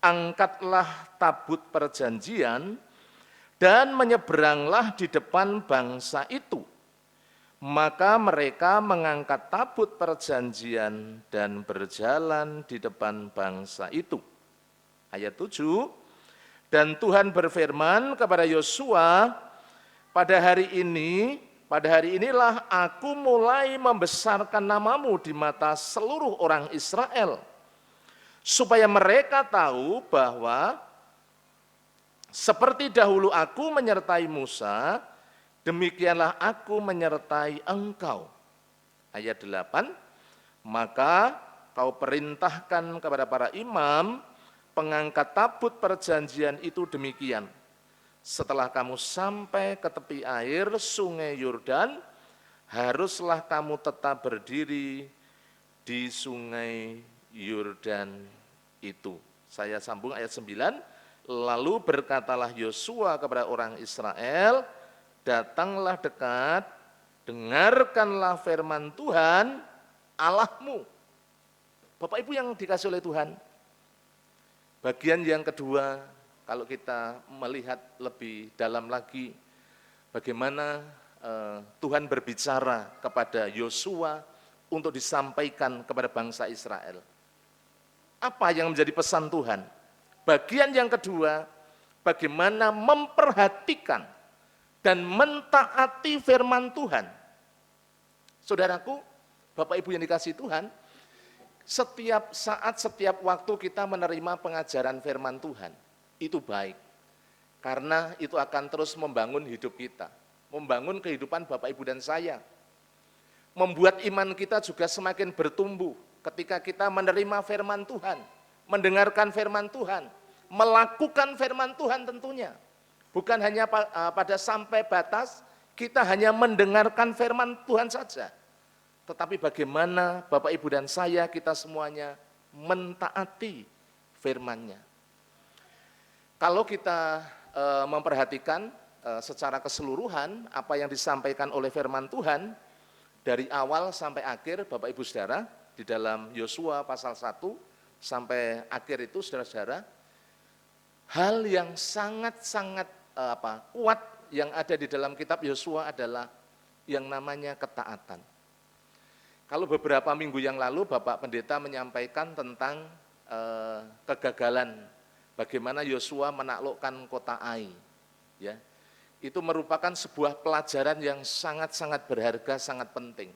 angkatlah tabut perjanjian dan menyeberanglah di depan bangsa itu. Maka mereka mengangkat tabut perjanjian dan berjalan di depan bangsa itu. Ayat 7, dan Tuhan berfirman kepada Yosua, pada hari inilah aku mulai membesarkan namamu di mata seluruh orang Israel, supaya mereka tahu bahwa seperti dahulu aku menyertai Musa, demikianlah aku menyertai engkau. Ayat 8, maka kau perintahkan kepada para imam pengangkat tabut perjanjian itu demikian. Setelah kamu sampai ke tepi air sungai Yordan, haruslah kamu tetap berdiri di sungai Yordan itu. Saya sambung ayat 9, lalu berkatalah Yosua kepada orang Israel, datanglah dekat, dengarkanlah firman Tuhan Allahmu. Bapak Ibu yang dikasih oleh Tuhan, bagian yang kedua, kalau kita melihat lebih dalam lagi, bagaimana Tuhan berbicara kepada Yosua untuk disampaikan kepada bangsa Israel. Apa yang menjadi pesan Tuhan? Bagian yang kedua, bagaimana memperhatikan dan mentaati firman Tuhan. Saudaraku, Bapak Ibu yang dikasihi Tuhan, setiap saat, setiap waktu kita menerima pengajaran firman Tuhan, itu baik. Karena itu akan terus membangun hidup kita, membangun kehidupan Bapak, Ibu, dan saya. Membuat iman kita juga semakin bertumbuh ketika kita menerima firman Tuhan, mendengarkan firman Tuhan, melakukan firman Tuhan tentunya. Bukan hanya pada sampai batas, kita hanya mendengarkan firman Tuhan saja. Tetapi bagaimana Bapak, Ibu, dan saya, kita semuanya mentaati firman-Nya. Kalau kita memperhatikan secara keseluruhan apa yang disampaikan oleh firman Tuhan, dari awal sampai akhir, Bapak, Ibu, Saudara, di dalam Yosua pasal 1 sampai akhir itu, saudara-saudara, hal yang sangat-sangat kuat yang ada di dalam kitab Yosua adalah yang namanya ketaatan. Kalau beberapa minggu yang lalu Bapak Pendeta menyampaikan tentang kegagalan bagaimana Yosua menaklukkan kota Ai, ya, itu merupakan sebuah pelajaran yang sangat-sangat berharga, sangat penting.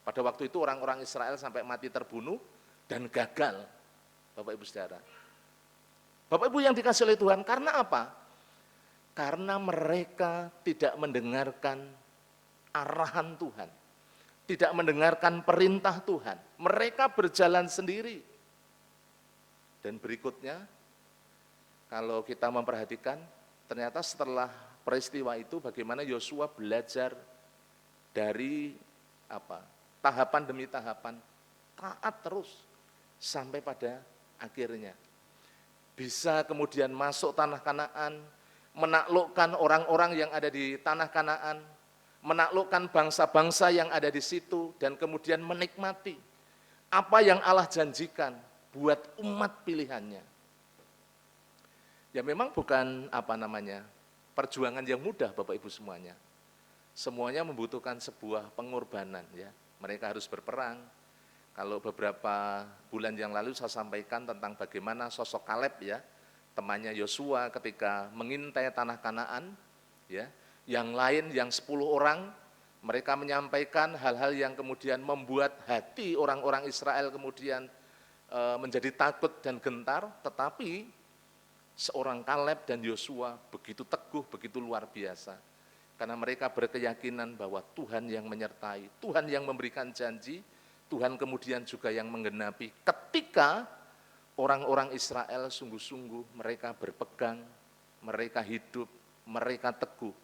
Pada waktu itu orang-orang Israel sampai mati terbunuh dan gagal, Bapak Ibu Saudara. Bapak Ibu yang dikasih oleh Tuhan, karena apa? Karena mereka tidak mendengarkan arahan Tuhan, tidak mendengarkan perintah Tuhan. Mereka berjalan sendiri. Dan berikutnya, kalau kita memperhatikan, ternyata setelah peristiwa itu bagaimana Yosua belajar dari tahapan demi tahapan, taat terus sampai pada akhirnya. Bisa kemudian masuk tanah Kanaan, menaklukkan orang-orang yang ada di tanah Kanaan, menaklukkan bangsa-bangsa yang ada di situ, dan kemudian menikmati apa yang Allah janjikan buat umat pilihannya. Ya memang bukan perjuangan yang mudah Bapak Ibu semuanya. Semuanya membutuhkan sebuah pengorbanan ya. Mereka harus berperang. Kalau beberapa bulan yang lalu saya sampaikan tentang bagaimana sosok Kaleb ya, temannya Yosua ketika mengintai tanah Kanaan ya. Yang lain yang 10 orang mereka menyampaikan hal-hal yang kemudian membuat hati orang-orang Israel kemudian menjadi takut dan gentar, tetapi seorang Kaleb dan Yosua begitu teguh, begitu luar biasa. Karena mereka berkeyakinan bahwa Tuhan yang menyertai, Tuhan yang memberikan janji, Tuhan kemudian juga yang menggenapi. Ketika orang-orang Israel sungguh-sungguh mereka berpegang, mereka hidup, mereka teguh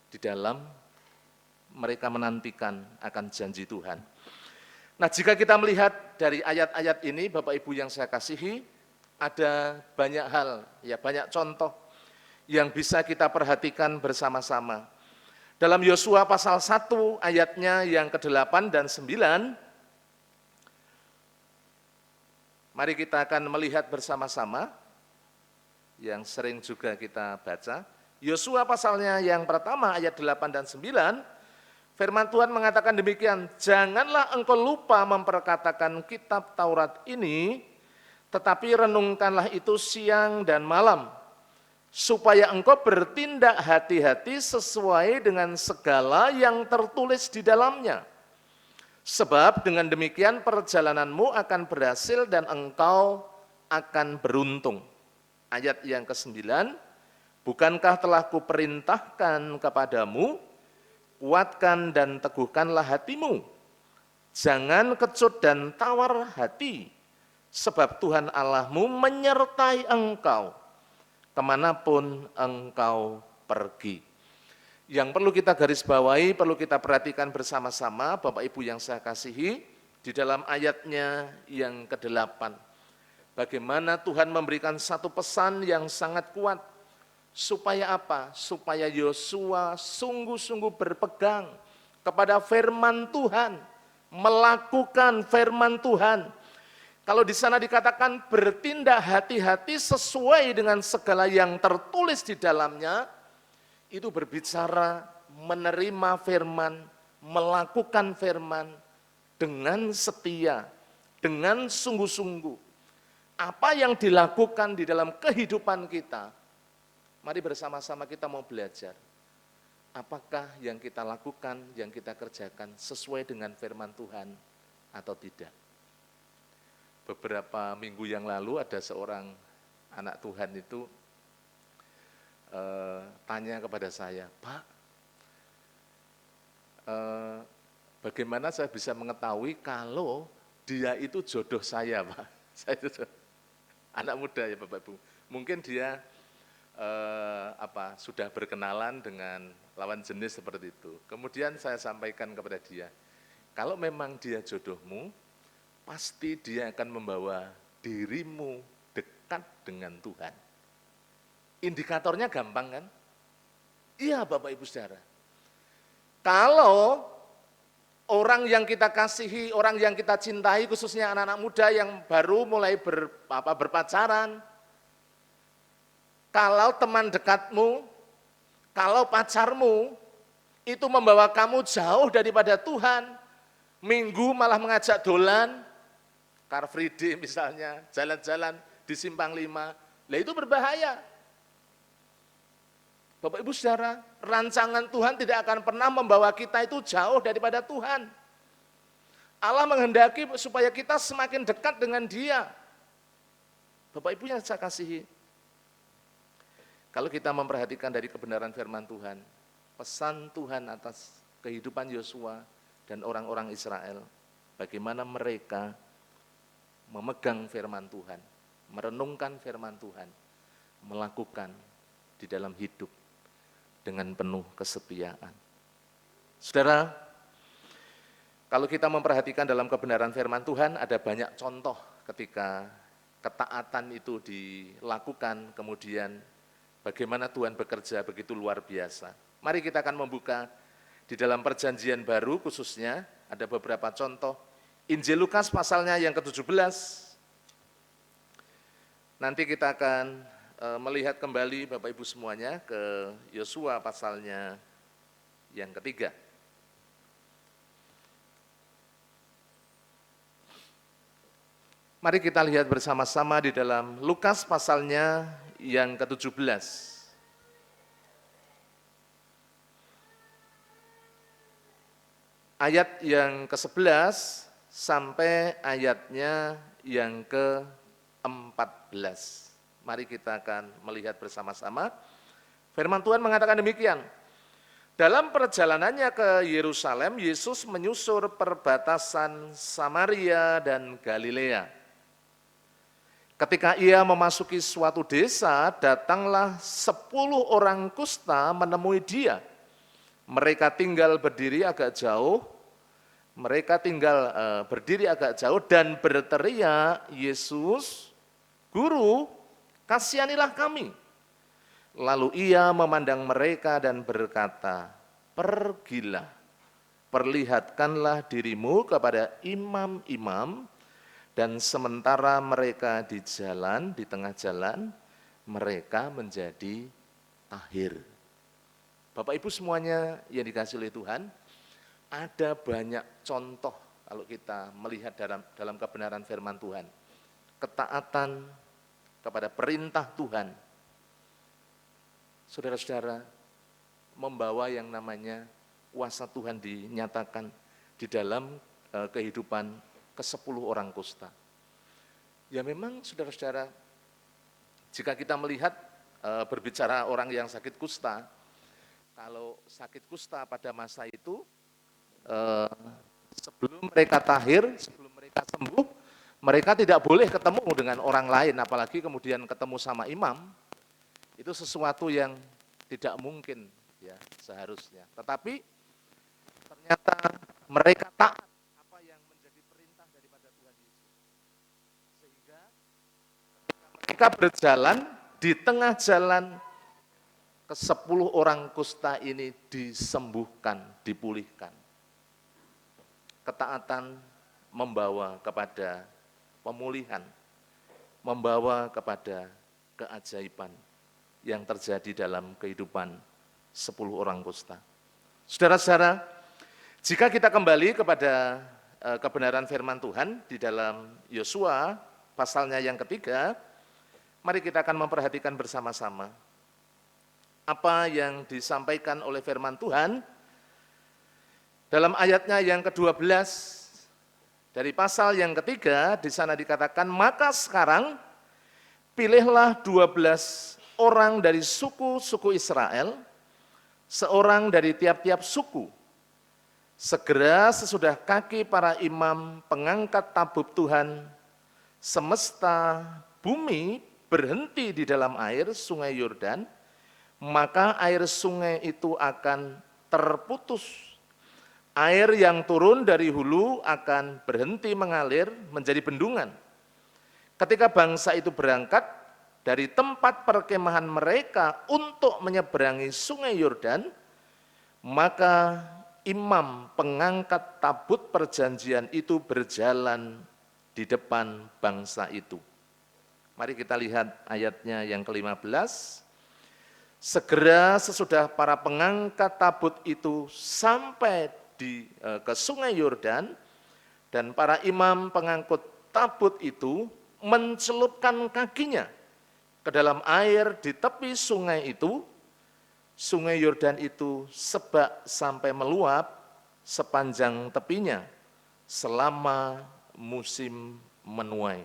di dalam mereka menantikan akan janji Tuhan. Nah, jika kita melihat dari ayat-ayat ini, Bapak Ibu yang saya kasihi, ada banyak hal, ya banyak contoh yang bisa kita perhatikan bersama-sama. Dalam Yosua pasal 1 ayatnya yang ke-8 dan 9, mari kita akan melihat bersama-sama yang sering juga kita baca. Yosua pasalnya yang pertama ayat 8 dan 9, firman Tuhan mengatakan demikian, janganlah engkau lupa memperkatakan kitab Taurat ini, tetapi renungkanlah itu siang dan malam, supaya engkau bertindak hati-hati sesuai dengan segala yang tertulis di dalamnya. Sebab dengan demikian perjalananmu akan berhasil dan engkau akan beruntung. Ayat yang ke-9, bukankah telah kuperintahkan kepadamu, kuatkan dan teguhkanlah hatimu, jangan kecut dan tawar hati, sebab Tuhan Allahmu menyertai engkau kemanapun engkau pergi. Yang perlu kita garis bawahi, perlu kita perhatikan bersama-sama, Bapak Ibu yang saya kasihi, di dalam ayatnya yang ke-8. Bagaimana Tuhan memberikan satu pesan yang sangat kuat. Supaya apa? Supaya Yosua sungguh-sungguh berpegang kepada firman Tuhan, melakukan firman Tuhan. Kalau di sana dikatakan bertindak hati-hati sesuai dengan segala yang tertulis di dalamnya, itu berbicara menerima firman, melakukan firman dengan setia, dengan sungguh-sungguh. Apa yang dilakukan di dalam kehidupan kita, mari bersama-sama kita mau belajar. Apakah yang kita lakukan, yang kita kerjakan sesuai dengan firman Tuhan atau tidak? Beberapa minggu yang lalu ada seorang anak Tuhan itu tanya kepada saya, Pak, bagaimana saya bisa mengetahui kalau dia itu jodoh saya, Pak? Saya itu anak muda ya Bapak Ibu. Mungkin dia sudah berkenalan dengan lawan jenis seperti itu. Kemudian saya sampaikan kepada dia, kalau memang dia jodohmu, pasti dia akan membawa dirimu dekat dengan Tuhan. Indikatornya gampang kan? Iya Bapak Ibu Saudara. Kalau orang yang kita kasihi, orang yang kita cintai, khususnya anak-anak muda yang baru mulai berpacaran, kalau teman dekatmu, kalau pacarmu, itu membawa kamu jauh daripada Tuhan, minggu malah mengajak dolan, Car Free Day misalnya, jalan-jalan di Simpang 5, lah itu berbahaya. Bapak Ibu Saudara, rancangan Tuhan tidak akan pernah membawa kita itu jauh daripada Tuhan. Allah menghendaki supaya kita semakin dekat dengan Dia. Bapak Ibu yang saya kasihi, kalau kita memperhatikan dari kebenaran firman Tuhan, pesan Tuhan atas kehidupan Yosua dan orang-orang Israel, bagaimana mereka memegang firman Tuhan, merenungkan firman Tuhan, melakukan di dalam hidup dengan penuh kesetiaan. Saudara, kalau kita memperhatikan dalam kebenaran firman Tuhan, ada banyak contoh ketika ketaatan itu dilakukan, kemudian bagaimana Tuhan bekerja begitu luar biasa. Mari kita akan membuka di dalam perjanjian baru khususnya, ada beberapa contoh. Injil Lukas pasalnya yang ke-17, nanti kita akan melihat kembali Bapak Ibu semuanya ke Yosua pasalnya yang ketiga. Mari kita lihat bersama-sama di dalam Lukas pasalnya yang ke-17. Ayat yang ke-11 sampai ayatnya yang ke-14. Mari kita akan melihat bersama-sama. Firman Tuhan mengatakan demikian. Dalam perjalanannya ke Yerusalem, Yesus menyusur perbatasan Samaria dan Galilea. Ketika ia memasuki suatu desa, datanglah 10 orang kusta menemui dia. Mereka tinggal berdiri agak jauh dan berteriak, "Yesus, Guru, kasihanilah kami." Lalu ia memandang mereka dan berkata, "Pergilah, perlihatkanlah dirimu kepada imam-imam." Dan sementara mereka di tengah jalan, mereka menjadi tahir. Bapak Ibu semuanya yang dikasihi oleh Tuhan, ada banyak contoh kalau kita melihat dalam kebenaran firman Tuhan. Ketaatan kepada perintah Tuhan. Saudara-saudara, membawa yang namanya kuasa Tuhan dinyatakan di dalam kehidupan ke-10 orang kusta. Ya memang saudara-saudara, jika kita melihat berbicara orang yang sakit kusta, kalau sakit kusta pada masa itu, sebelum mereka tahir, sebelum mereka sembuh, mereka tidak boleh ketemu dengan orang lain, apalagi kemudian ketemu sama imam. Itu sesuatu yang tidak mungkin ya seharusnya. Tetapi ternyata mereka taat apa yang menjadi perintah daripada Tuhan Yesus. Sehingga mereka berjalan di tengah jalan, ke-10 orang kusta ini disembuhkan, dipulihkan. Ketaatan membawa kepada pemulihan, membawa kepada keajaiban yang terjadi dalam kehidupan 10 orang kusta. Saudara-saudara, jika kita kembali kepada kebenaran firman Tuhan di dalam Yosua pasalnya yang ketiga, mari kita akan memperhatikan bersama-sama apa yang disampaikan oleh firman Tuhan dalam ayatnya yang ke-12 dari pasal yang ketiga. Di sana dikatakan, "Maka sekarang pilihlah 12 orang dari suku-suku Israel, seorang dari tiap-tiap suku. Segera sesudah kaki para imam pengangkat tabut Tuhan, semesta bumi berhenti di dalam air sungai Yordan, maka air sungai itu akan terputus. Air yang turun dari hulu akan berhenti mengalir menjadi bendungan. Ketika bangsa itu berangkat dari tempat perkemahan mereka untuk menyeberangi sungai Yordan, maka imam pengangkat tabut perjanjian itu berjalan di depan bangsa itu." Mari kita lihat ayatnya yang ke-15. "Segera sesudah para pengangkat tabut itu sampai ke sungai Yordan, dan para imam pengangkut tabut itu mencelupkan kakinya ke dalam air di tepi sungai itu, sungai Yordan itu sebak sampai meluap sepanjang tepinya selama musim menuai.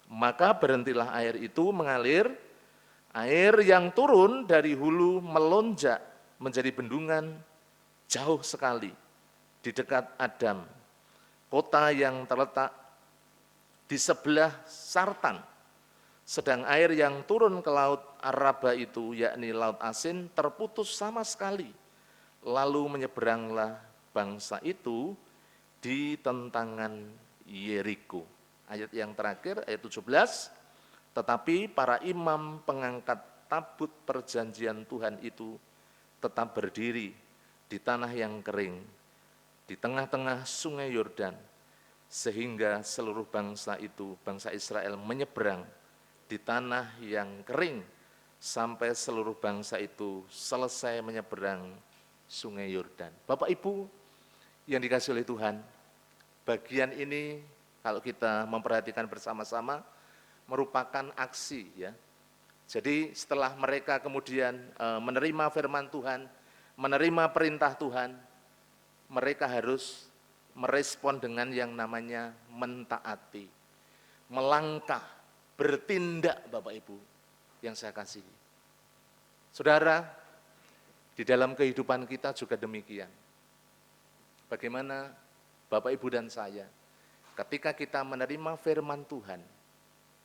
Maka berhentilah air itu mengalir, air yang turun dari hulu melonjak menjadi bendungan jauh sekali di dekat Adam, kota yang terletak di sebelah Sartan. Sedang air yang turun ke laut Araba itu, yakni laut asin, terputus sama sekali. Lalu menyeberanglah bangsa itu di tentangan Yeriko." Ayat yang terakhir, ayat 17, "Tetapi para imam pengangkat tabut perjanjian Tuhan itu tetap berdiri di tanah yang kering, di tengah-tengah sungai Yordan, sehingga seluruh bangsa itu, bangsa Israel, menyeberang di tanah yang kering sampai seluruh bangsa itu selesai menyeberang sungai Yordan. Bapak Ibu yang dikasihi oleh Tuhan, bagian ini kalau kita memperhatikan bersama-sama merupakan aksi ya. Jadi setelah mereka kemudian menerima firman Tuhan, menerima perintah Tuhan, mereka harus merespon dengan yang namanya mentaati, melangkah, bertindak Bapak Ibu yang saya kasihi. Saudara, di dalam kehidupan kita juga demikian. Bagaimana Bapak Ibu dan saya, ketika kita menerima firman Tuhan,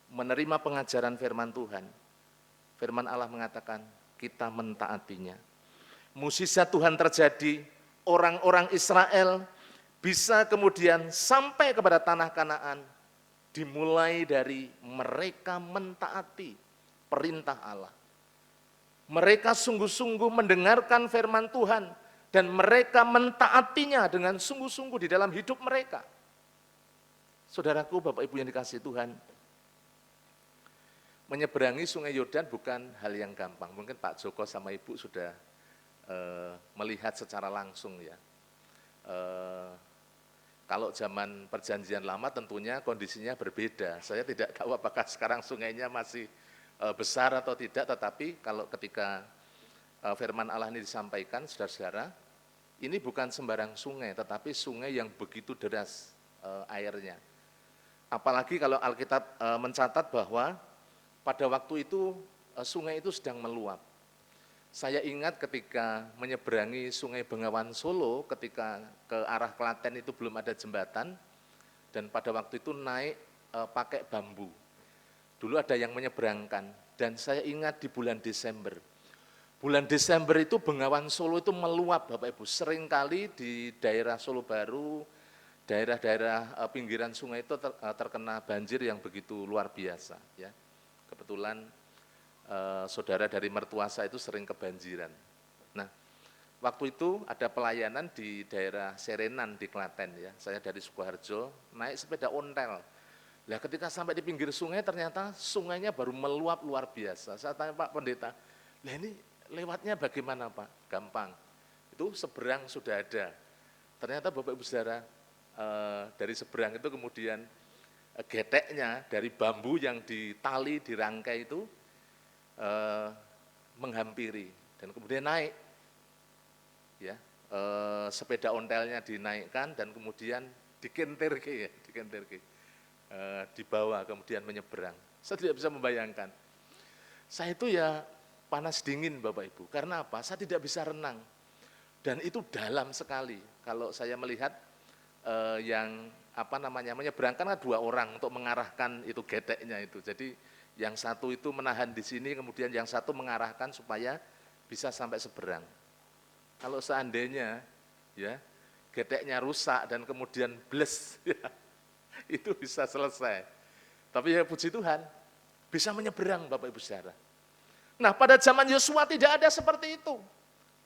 menerima pengajaran firman Tuhan, firman Allah mengatakan kita mentaatinya. Mukjizat Tuhan terjadi, orang-orang Israel bisa kemudian sampai kepada tanah Kanaan, dimulai dari mereka mentaati perintah Allah. Mereka sungguh-sungguh mendengarkan firman Tuhan dan mereka mentaatinya dengan sungguh-sungguh di dalam hidup mereka. Saudaraku, Bapak Ibu yang dikasihi Tuhan, menyeberangi sungai Yordan bukan hal yang gampang. Mungkin Pak Joko sama Ibu sudah melihat secara langsung ya. Kalau zaman perjanjian lama tentunya kondisinya berbeda. Saya tidak tahu apakah sekarang sungainya masih besar atau tidak, tetapi kalau ketika firman Allah ini disampaikan, saudara-saudara, ini bukan sembarang sungai, tetapi sungai yang begitu deras airnya. Apalagi kalau Alkitab mencatat bahwa pada waktu itu sungai itu sedang meluap. Saya ingat ketika menyeberangi sungai Bengawan Solo, ketika ke arah Klaten itu belum ada jembatan, dan pada waktu itu naik pakai bambu. Dulu ada yang menyeberangkan, dan saya ingat di bulan Desember. Bulan Desember itu Bengawan Solo itu meluap Bapak Ibu, seringkali di daerah Solo Baru, daerah-daerah pinggiran sungai itu terkena banjir yang begitu luar biasa. Ya. Kebetulan saudara dari mertua saya itu sering kebanjiran. Nah, waktu itu ada pelayanan di daerah Serenan di Klaten ya. Saya dari Sukoharjo naik sepeda ontel. Nah, ketika sampai di pinggir sungai ternyata sungainya baru meluap luar biasa. Saya tanya Pak Pendeta, "Lah ini lewatnya bagaimana Pak?" Gampang. Itu seberang sudah ada. Ternyata Bapak Ibu Saudara, dari seberang itu kemudian geteknya dari bambu yang ditali, dirangkai itu menghampiri dan kemudian naik, ya sepeda ontelnya dinaikkan dan kemudian dikentirke, dibawa kemudian menyeberang. Saya tidak bisa membayangkan. Saya itu ya panas dingin Bapak Ibu. Karena apa? Saya tidak bisa renang dan itu dalam sekali. Kalau saya melihat yang menyeberangkan kan 2 orang untuk mengarahkan itu geteknya itu. Jadi yang satu itu menahan di sini, kemudian yang satu mengarahkan supaya bisa sampai seberang. Kalau seandainya ya geteknya rusak dan kemudian bles, ya, itu bisa selesai. Tapi ya puji Tuhan bisa menyeberang Bapak Ibu Saudara. Nah pada zaman Yosua tidak ada seperti itu.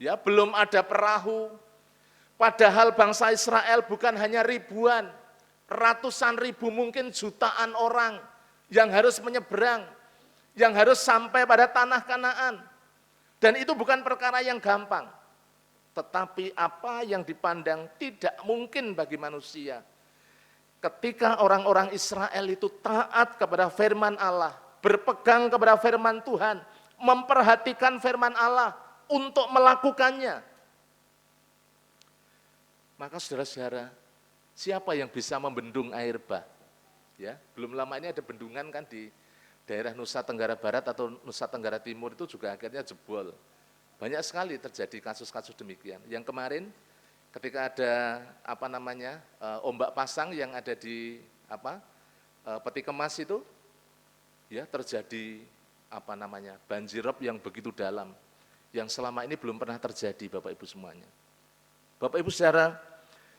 Ya belum ada perahu. Padahal bangsa Israel bukan hanya ribuan, ratusan ribu, mungkin jutaan orang yang harus menyeberang, yang harus sampai pada tanah Kanaan. Dan itu bukan perkara yang gampang. Tetapi apa yang dipandang tidak mungkin bagi manusia. Ketika orang-orang Israel itu taat kepada firman Allah, berpegang kepada firman Tuhan, memperhatikan firman Allah untuk melakukannya. Maka saudara-saudara, siapa yang bisa membendung air bah? Ya, belum lama ini ada bendungan kan di daerah Nusa Tenggara Barat atau Nusa Tenggara Timur itu juga akhirnya jebol. Banyak sekali terjadi kasus-kasus demikian. Yang kemarin ketika ada ombak pasang yang ada di Peti Kemas itu, ya terjadi banjirop yang begitu dalam, yang selama ini belum pernah terjadi Bapak Ibu semuanya. Bapak Ibu Saudara,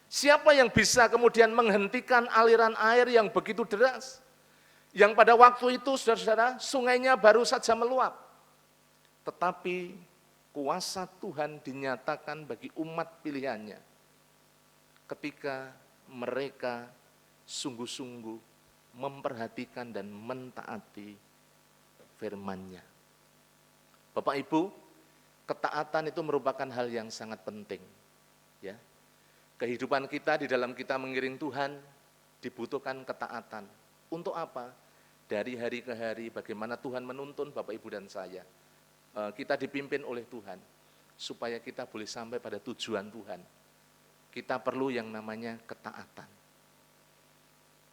siapa yang bisa kemudian menghentikan aliran air yang begitu deras? Yang pada waktu itu saudara-saudara sungainya baru saja meluap. Tetapi kuasa Tuhan dinyatakan bagi umat pilihannya. Ketika mereka sungguh-sungguh memperhatikan dan mentaati firman-Nya. Bapak Ibu, ketaatan itu merupakan hal yang sangat penting. Ya, kehidupan kita di dalam kita mengiring Tuhan dibutuhkan ketaatan. Untuk apa? Dari hari ke hari bagaimana Tuhan menuntun Bapak Ibu dan saya. Kita dipimpin oleh Tuhan supaya kita boleh sampai pada tujuan Tuhan. Kita perlu yang namanya ketaatan.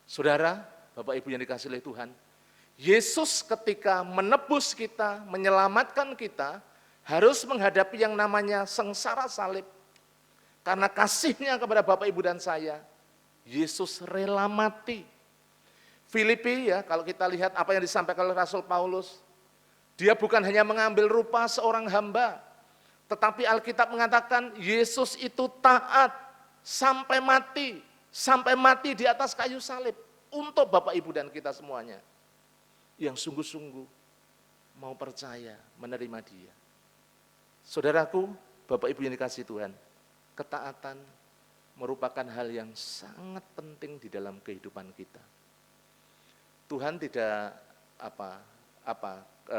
Saudara, Bapak Ibu yang dikasihi oleh Tuhan, Yesus ketika menebus kita, menyelamatkan kita, harus menghadapi yang namanya sengsara salib. Karena kasihnya kepada Bapak Ibu dan saya, Yesus rela mati. Filipi ya, kalau kita lihat apa yang disampaikan oleh Rasul Paulus, dia bukan hanya mengambil rupa seorang hamba, tetapi Alkitab mengatakan Yesus itu taat sampai mati di atas kayu salib untuk Bapak Ibu dan kita semuanya yang sungguh-sungguh mau percaya menerima Dia. Saudaraku, Bapak Ibu yang dikasihi Tuhan, ketaatan merupakan hal yang sangat penting di dalam kehidupan kita. Tuhan tidak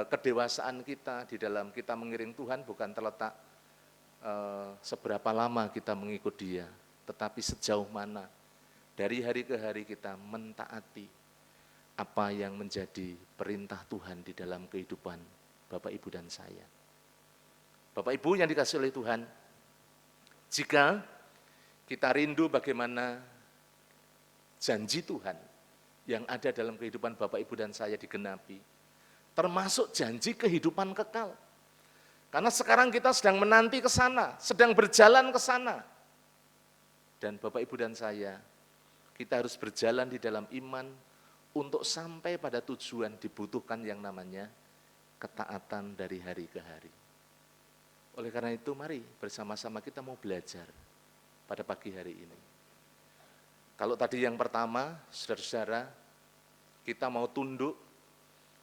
kedewasaan kita di dalam kita mengiring Tuhan bukan terletak seberapa lama kita mengikut Dia, tetapi sejauh mana dari hari ke hari kita mentaati apa yang menjadi perintah Tuhan di dalam kehidupan Bapak Ibu dan saya. Bapak Ibu yang dikasihi oleh Tuhan, jika kita rindu bagaimana janji Tuhan yang ada dalam kehidupan Bapak Ibu dan saya digenapi, termasuk janji kehidupan kekal. Karena sekarang kita sedang menanti ke sana, sedang berjalan ke sana. Dan Bapak Ibu dan saya, kita harus berjalan di dalam iman untuk sampai pada tujuan dibutuhkan yang namanya ketaatan dari hari ke hari. Oleh karena itu mari bersama-sama kita mau belajar pada pagi hari ini. Kalau tadi yang pertama, saudara-saudara, kita mau tunduk,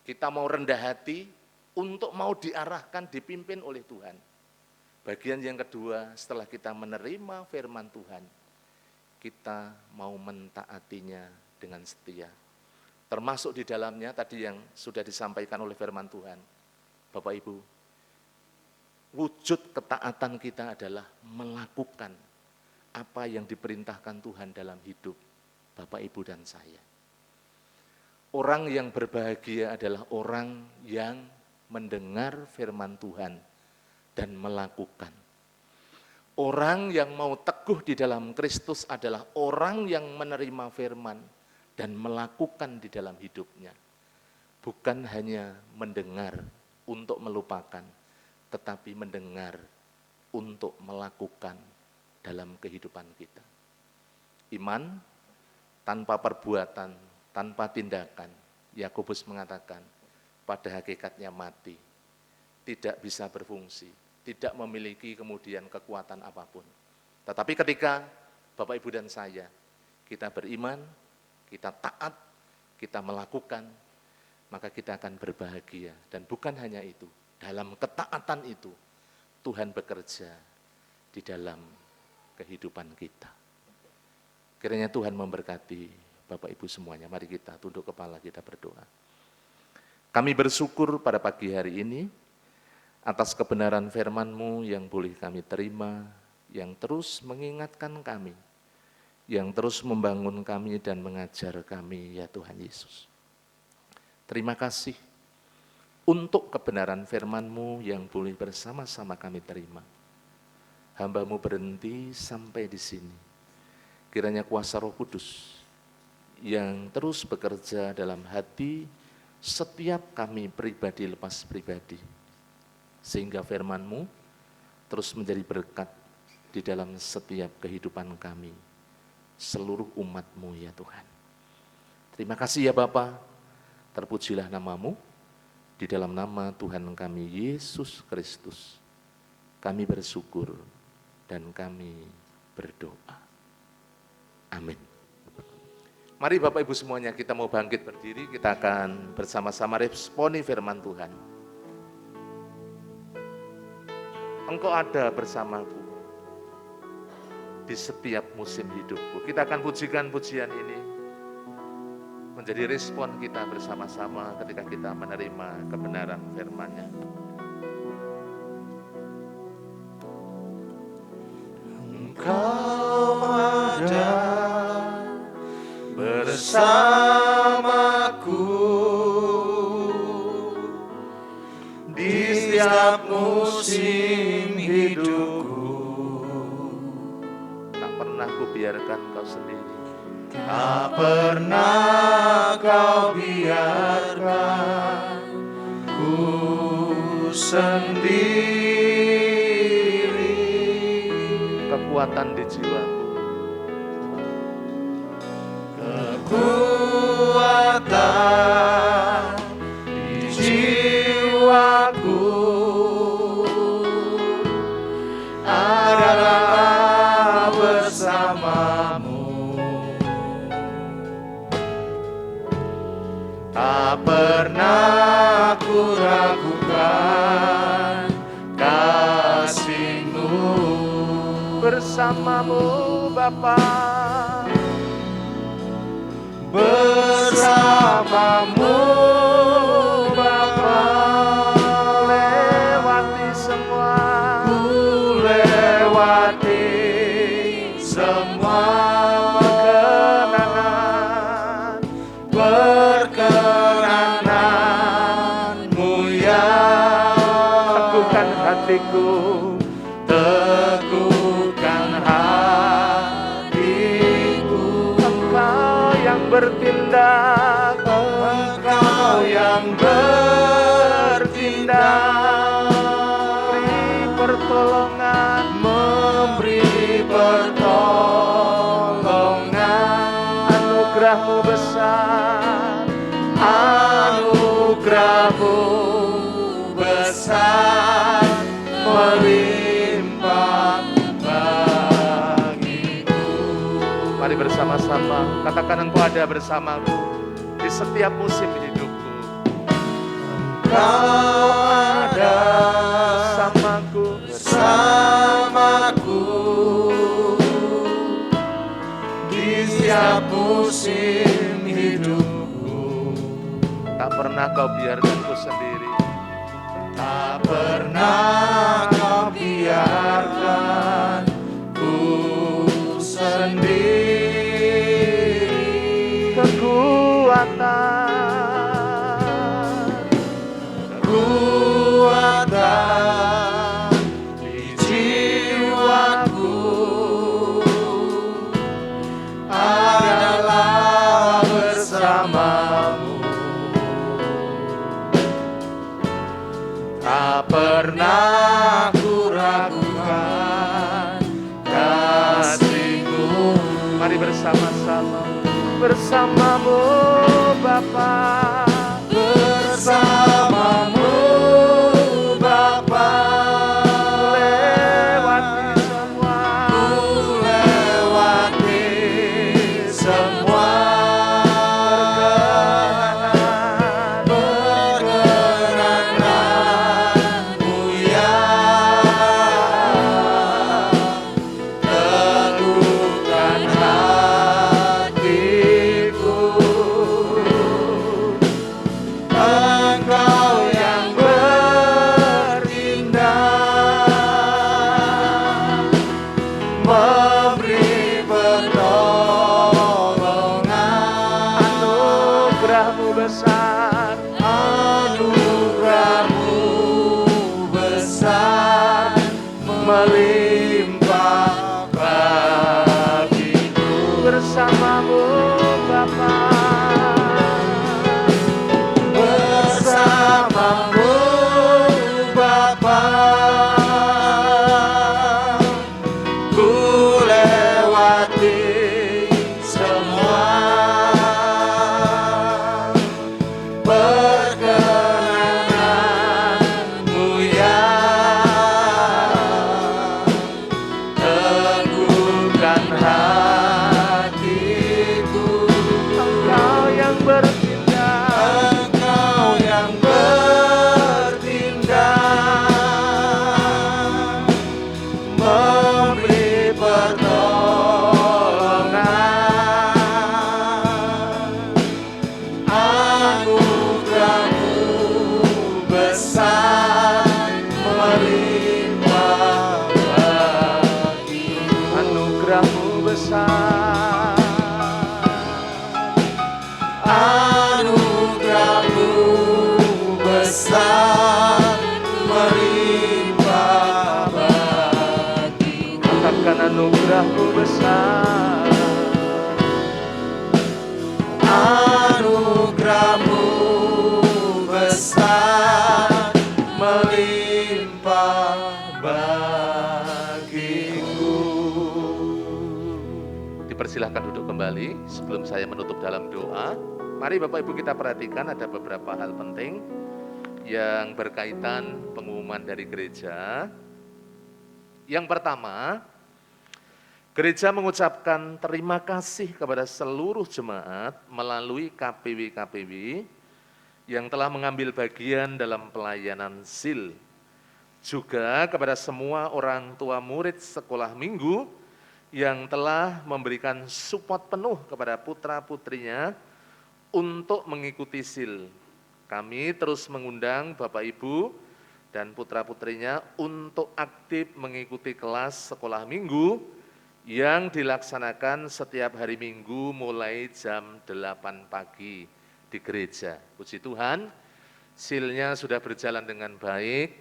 kita mau rendah hati untuk mau diarahkan, dipimpin oleh Tuhan. Bagian yang kedua, setelah kita menerima firman Tuhan, kita mau mentaatinya dengan setia. Termasuk di dalamnya tadi yang sudah disampaikan oleh firman Tuhan. Bapak Ibu, wujud ketaatan kita adalah melakukan apa yang diperintahkan Tuhan dalam hidup Bapak Ibu dan saya. Orang yang berbahagia adalah orang yang mendengar firman Tuhan dan melakukan. Orang yang mau teguh di dalam Kristus adalah orang yang menerima firman dan melakukan di dalam hidupnya. Bukan hanya mendengar untuk melupakan, tetapi mendengar untuk melakukan dalam kehidupan kita. Iman tanpa perbuatan, tanpa tindakan, Yakobus mengatakan, pada hakikatnya mati, tidak bisa berfungsi, tidak memiliki kemudian kekuatan apapun. Tetapi ketika Bapak Ibu dan saya, kita beriman, kita taat, kita melakukan, maka kita akan berbahagia. Dan bukan hanya itu, dalam ketaatan itu, Tuhan bekerja di dalam kehidupan kita. Kiranya Tuhan memberkati Bapak Ibu semuanya. Mari kita tunduk kepala, kita berdoa. Kami bersyukur pada pagi hari ini atas kebenaran firman-Mu yang boleh kami terima, yang terus mengingatkan kami, yang terus membangun kami dan mengajar kami, ya Tuhan Yesus. Terima kasih untuk kebenaran firman-Mu yang boleh bersama-sama kami terima. Hamba-Mu berhenti sampai di sini. Kiranya kuasa Roh Kudus yang terus bekerja dalam hati setiap kami pribadi lepas pribadi, sehingga firman-Mu terus menjadi berkat di dalam setiap kehidupan kami, seluruh umat-Mu ya Tuhan. Terima kasih ya Bapa, terpujilah nama-Mu, di dalam nama Tuhan kami Yesus Kristus, kami bersyukur dan kami berdoa. Amin. Mari Bapak Ibu semuanya, kita mau bangkit berdiri, kita akan bersama-sama responi firman Tuhan. Engkau ada bersamaku di setiap musim hidupku. Kita akan pujikan pujian ini menjadi respon kita bersama-sama ketika kita menerima kebenaran firman-Nya. Engkau ada bersamaku di setiap musim hidupku. Tak pernah ku biarkan kau sendiri. Tak pernah kau biarkan ku sendiri. Kekuatan di jiwaku, Kekuatan di jiwaku adalah bersamamu. Tak pernah ku ragukan kasih-Mu. bersamamu Bapa, bersamamu Bapa, lewati semua, ku lewati semua perkenanan-Mu yang teguhkan hatiku, teguhkan hatiku. Engkau yang bertindak, Engkau yang bertindak, beri pertolongan, memberi pertolongan. anugerah-Mu besar, Anugerah-Mu besar melimpah bagiku. mari bersama-sama katakan Engkau ada bersamaku di setiap musim hidupku. Kau ada Bersamaku, bersamaku di setiap musim hidupku. tak pernah Kau biarkanku sendiri. Tak pernah kau biarkan ku sendiri. Kekuatan di jiwaku adalah bersamamu. Tak pernah ku ragukan kasih-Mu. Mari bersama-sama, bersamamu Bapa, Bersamamu Bapa, lewati semua, ku lewati semua perkenanan-Mu yang besar melimpah bagiku. Anugerahmu besar, Anugerahmu besar melimpah bagiku. katakan anugerahmu besar. Anugerahmu besar melimpah bagiku. Dipersilahkan duduk kembali sebelum saya menutup dalam doa. Mari Bapak Ibu kita perhatikan ada beberapa hal penting yang berkaitan pengumuman dari gereja. Yang pertama, gereja mengucapkan terima kasih kepada seluruh jemaat melalui KPW-KPW yang telah mengambil bagian dalam pelayanan SIL. Juga kepada semua orang tua murid sekolah minggu yang telah memberikan support penuh kepada putra-putrinya untuk mengikuti SIL. Kami terus mengundang Bapak Ibu dan putra-putrinya untuk aktif mengikuti kelas sekolah minggu yang dilaksanakan setiap hari Minggu mulai jam 8 pagi di gereja. Puji Tuhan, SIL-nya sudah berjalan dengan baik,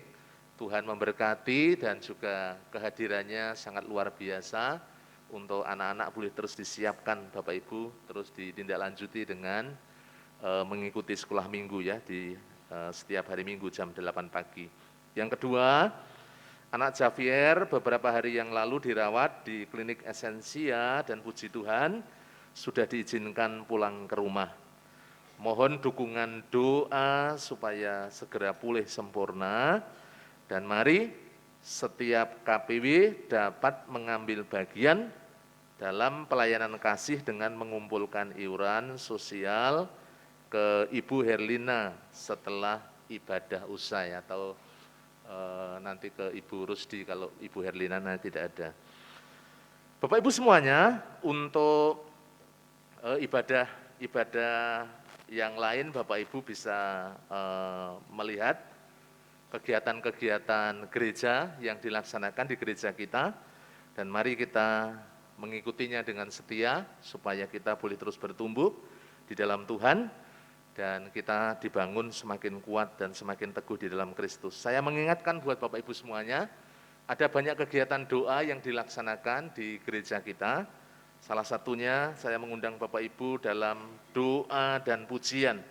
Tuhan memberkati dan juga kehadirannya sangat luar biasa. Untuk anak-anak boleh terus disiapkan Bapak Ibu, terus ditindaklanjuti dengan mengikuti sekolah minggu ya di setiap hari Minggu jam 8 pagi. Yang kedua, anak Javier beberapa hari yang lalu dirawat di klinik Esensia dan puji Tuhan sudah diizinkan pulang ke rumah. Mohon dukungan doa supaya segera pulih sempurna dan mari setiap KPW dapat mengambil bagian dalam pelayanan kasih dengan mengumpulkan iuran sosial ke Ibu Herlina setelah ibadah usai atau nanti ke Ibu Rusdi kalau Ibu Herlina nanti tidak ada. Bapak Ibu semuanya, untuk ibadah yang lain Bapak Ibu bisa melihat kegiatan-kegiatan gereja yang dilaksanakan di gereja kita dan mari kita mengikutinya dengan setia supaya kita boleh terus bertumbuh di dalam Tuhan dan kita dibangun semakin kuat dan semakin teguh di dalam Kristus. Saya mengingatkan buat Bapak Ibu semuanya, ada banyak kegiatan doa yang dilaksanakan di gereja kita. Salah satunya saya mengundang Bapak Ibu dalam doa dan pujian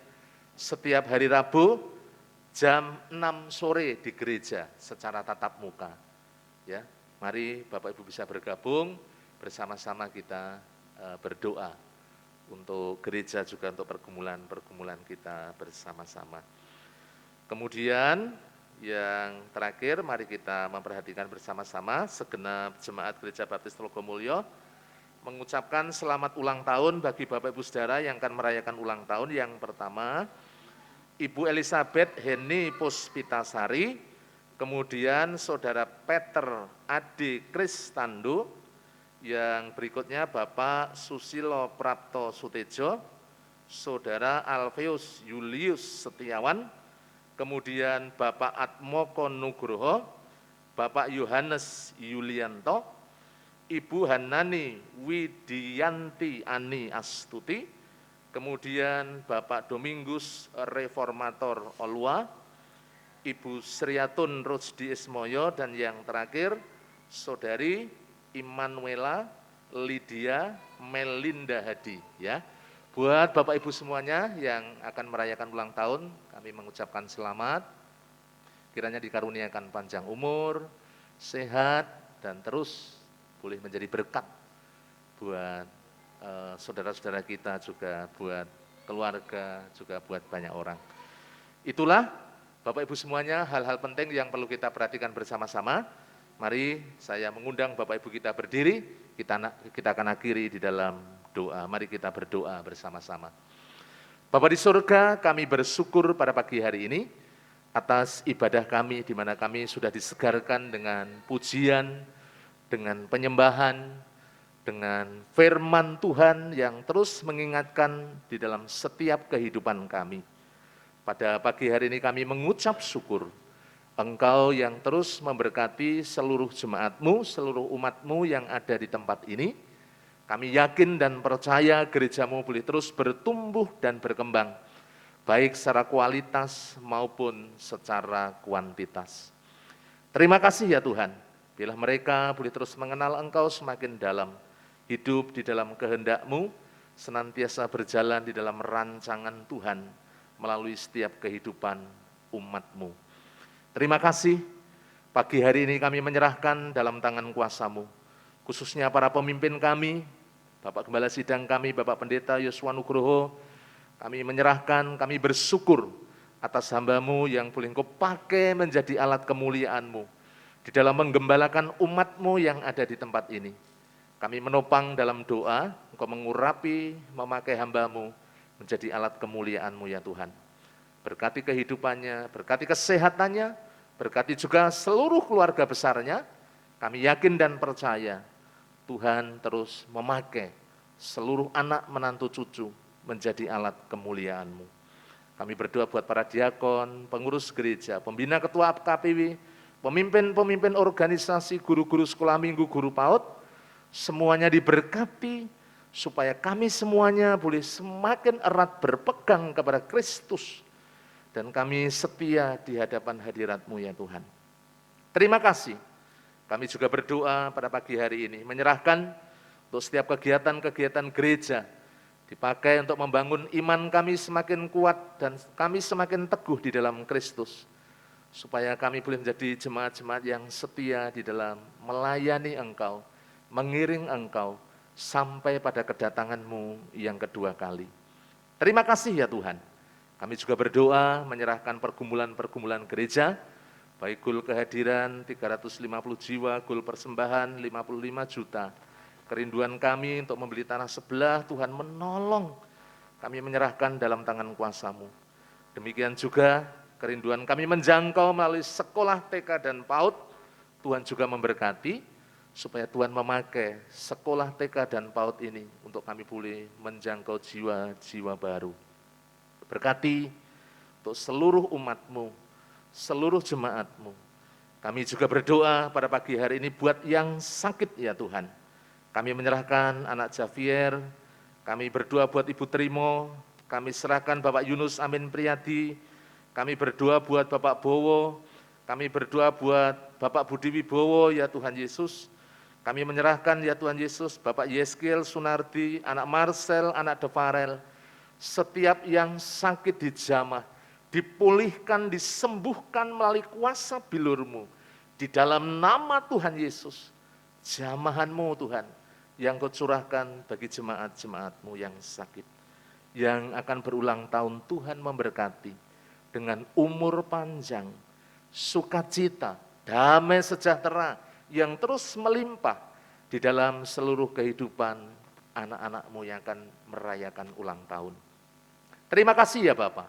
setiap hari Rabu jam 6 sore di gereja secara tatap muka. Ya, mari Bapak Ibu bisa bergabung bersama-sama kita berdoa untuk gereja juga untuk pergumulan-pergumulan kita bersama-sama. Kemudian yang terakhir mari kita memperhatikan bersama-sama segenap jemaat Gereja Baptis Telogomulyo mengucapkan selamat ulang tahun bagi Bapak Ibu Saudara yang akan merayakan ulang tahun. Yang pertama, Ibu Elizabeth Heni Puspitasari, kemudian Saudara Peter Ade Kristando, yang berikutnya Bapak Susilo Prapto Sutejo, Saudara Alfeus Julius Setiawan, kemudian Bapak Atmoko Nugroho, Bapak Yohanes Yulianto, Ibu Hanani Widianti Ani Astuti, kemudian Bapak Domingus Reformator Olua, Ibu Sriatun Rusdi Ismoyo, dan yang terakhir Saudari Immanuela Lydia Melinda Hadi. Ya, buat Bapak Ibu semuanya yang akan merayakan ulang tahun, kami mengucapkan selamat. Kiranya dikaruniakan panjang umur, sehat, dan terus boleh menjadi berkat buat saudara-saudara kita, juga buat keluarga, juga buat banyak orang. Itulah Bapak Ibu semuanya hal-hal penting yang perlu kita perhatikan bersama-sama. Mari saya mengundang Bapak Ibu kita berdiri, kita akan akhiri di dalam doa. Mari kita berdoa bersama-sama. Bapa di surga, kami bersyukur pada pagi hari ini atas ibadah kami di mana kami sudah disegarkan dengan pujian, dengan penyembahan, dengan firman Tuhan yang terus mengingatkan di dalam setiap kehidupan kami. Pada pagi hari ini kami mengucap syukur, Engkau yang terus memberkati seluruh jemaat-Mu, seluruh umat-Mu yang ada di tempat ini. Kami yakin dan percaya gereja-Mu boleh terus bertumbuh dan berkembang, baik secara kualitas maupun secara kuantitas. Terima kasih ya Tuhan, bila mereka boleh terus mengenal Engkau semakin dalam, hidup di dalam kehendak-Mu, senantiasa berjalan di dalam rancangan Tuhan melalui setiap kehidupan umat-Mu. Terima kasih, pagi hari ini kami menyerahkan dalam tangan kuasa-Mu, khususnya para pemimpin kami, Bapak Gembala Sidang kami, Bapak Pendeta Yosua Nugroho. Kami menyerahkan, kami bersyukur atas hamba-Mu yang boleh Engkau pakai menjadi alat kemuliaan-Mu di dalam menggembalakan umat-Mu yang ada di tempat ini. Kami menopang dalam doa, Engkau mengurapi, memakai hamba-Mu menjadi alat kemuliaan-Mu ya Tuhan. Berkati kehidupannya, berkati kesehatannya, berkati juga seluruh keluarga besarnya. Kami yakin dan percaya Tuhan terus memakai seluruh anak menantu cucu menjadi alat kemuliaan-Mu. Kami berdoa buat para diakon, pengurus gereja, pembina ketua KPW, pemimpin-pemimpin organisasi, guru-guru sekolah minggu, guru PAUD, semuanya diberkati supaya kami semuanya boleh semakin erat berpegang kepada Kristus dan kami setia di hadapan hadirat-Mu ya Tuhan. Terima kasih. Kami juga berdoa pada pagi hari ini, menyerahkan untuk setiap kegiatan-kegiatan gereja, dipakai untuk membangun iman kami semakin kuat dan kami semakin teguh di dalam Kristus, supaya kami boleh menjadi jemaat-jemaat yang setia di dalam melayani Engkau, mengiring Engkau, sampai pada kedatangan-Mu yang kedua kali. Terima kasih ya Tuhan. Kami juga berdoa menyerahkan pergumulan-pergumulan gereja, baik gul kehadiran 350 jiwa, gul persembahan 55 juta, kerinduan kami untuk membeli tanah sebelah, Tuhan menolong. Kami menyerahkan dalam tangan kuasa-Mu. Demikian juga kerinduan kami menjangkau melalui sekolah TK dan PAUD, Tuhan juga memberkati, supaya Tuhan memakai sekolah TK dan PAUD ini untuk kami boleh menjangkau jiwa-jiwa baru. Berkati untuk seluruh umat-Mu, seluruh jemaat-Mu. Kami juga berdoa pada pagi hari ini buat yang sakit ya Tuhan. Kami menyerahkan anak Javier, kami berdoa buat Ibu Trimo, kami serahkan Bapak Yunus Amin Priyadi, kami berdoa buat Bapak Bowo, kami berdoa buat Bapak Budi Wibowo ya Tuhan Yesus. Kami menyerahkan ya Tuhan Yesus, Bapak Yeskiel Sunardi, anak Marcel, anak Devarel, setiap yang sakit dijamah, dipulihkan, disembuhkan melalui kuasa bilur-Mu, di dalam nama Tuhan Yesus. Jamahan-Mu Tuhan, yang Kau curahkan bagi jemaat-jemaat-Mu yang sakit, yang akan berulang tahun, Tuhan memberkati dengan umur panjang, sukacita, damai sejahtera yang terus melimpah di dalam seluruh kehidupan anak-anak-Mu yang akan merayakan ulang tahun. Terima kasih ya Bapak.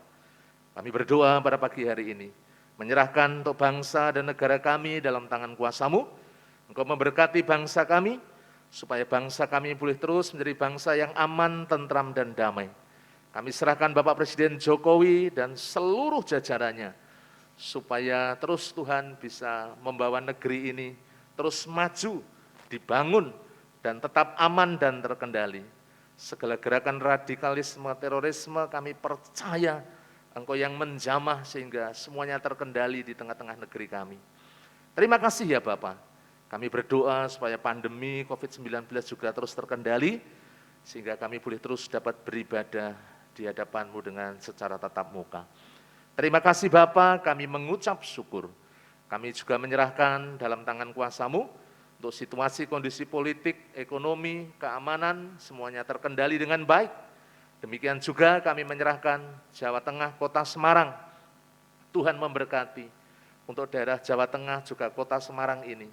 Kami berdoa pada pagi hari ini, menyerahkan untuk bangsa dan negara kami dalam tangan kuasa-Mu. Engkau memberkati bangsa kami, supaya bangsa kami boleh terus menjadi bangsa yang aman, tentram, dan damai. Kami serahkan Bapak Presiden Jokowi dan seluruh jajarannya, supaya terus Tuhan bisa membawa negeri ini terus maju, dibangun, dan tetap aman dan terkendali. Segala gerakan radikalisme, terorisme kami percaya Engkau yang menjamah sehingga semuanya terkendali di tengah-tengah negeri kami. Terima kasih ya Bapak. Kami berdoa supaya pandemi COVID-19 juga terus terkendali, sehingga kami boleh terus dapat beribadah di hadapan-Mu dengan secara tatap muka. Terima kasih Bapa, kami mengucap syukur. Kami juga menyerahkan dalam tangan kuasa-Mu, untuk situasi kondisi politik, ekonomi, keamanan, semuanya terkendali dengan baik. Demikian juga kami menyerahkan Jawa Tengah, Kota Semarang. Tuhan memberkati untuk daerah Jawa Tengah juga Kota Semarang ini,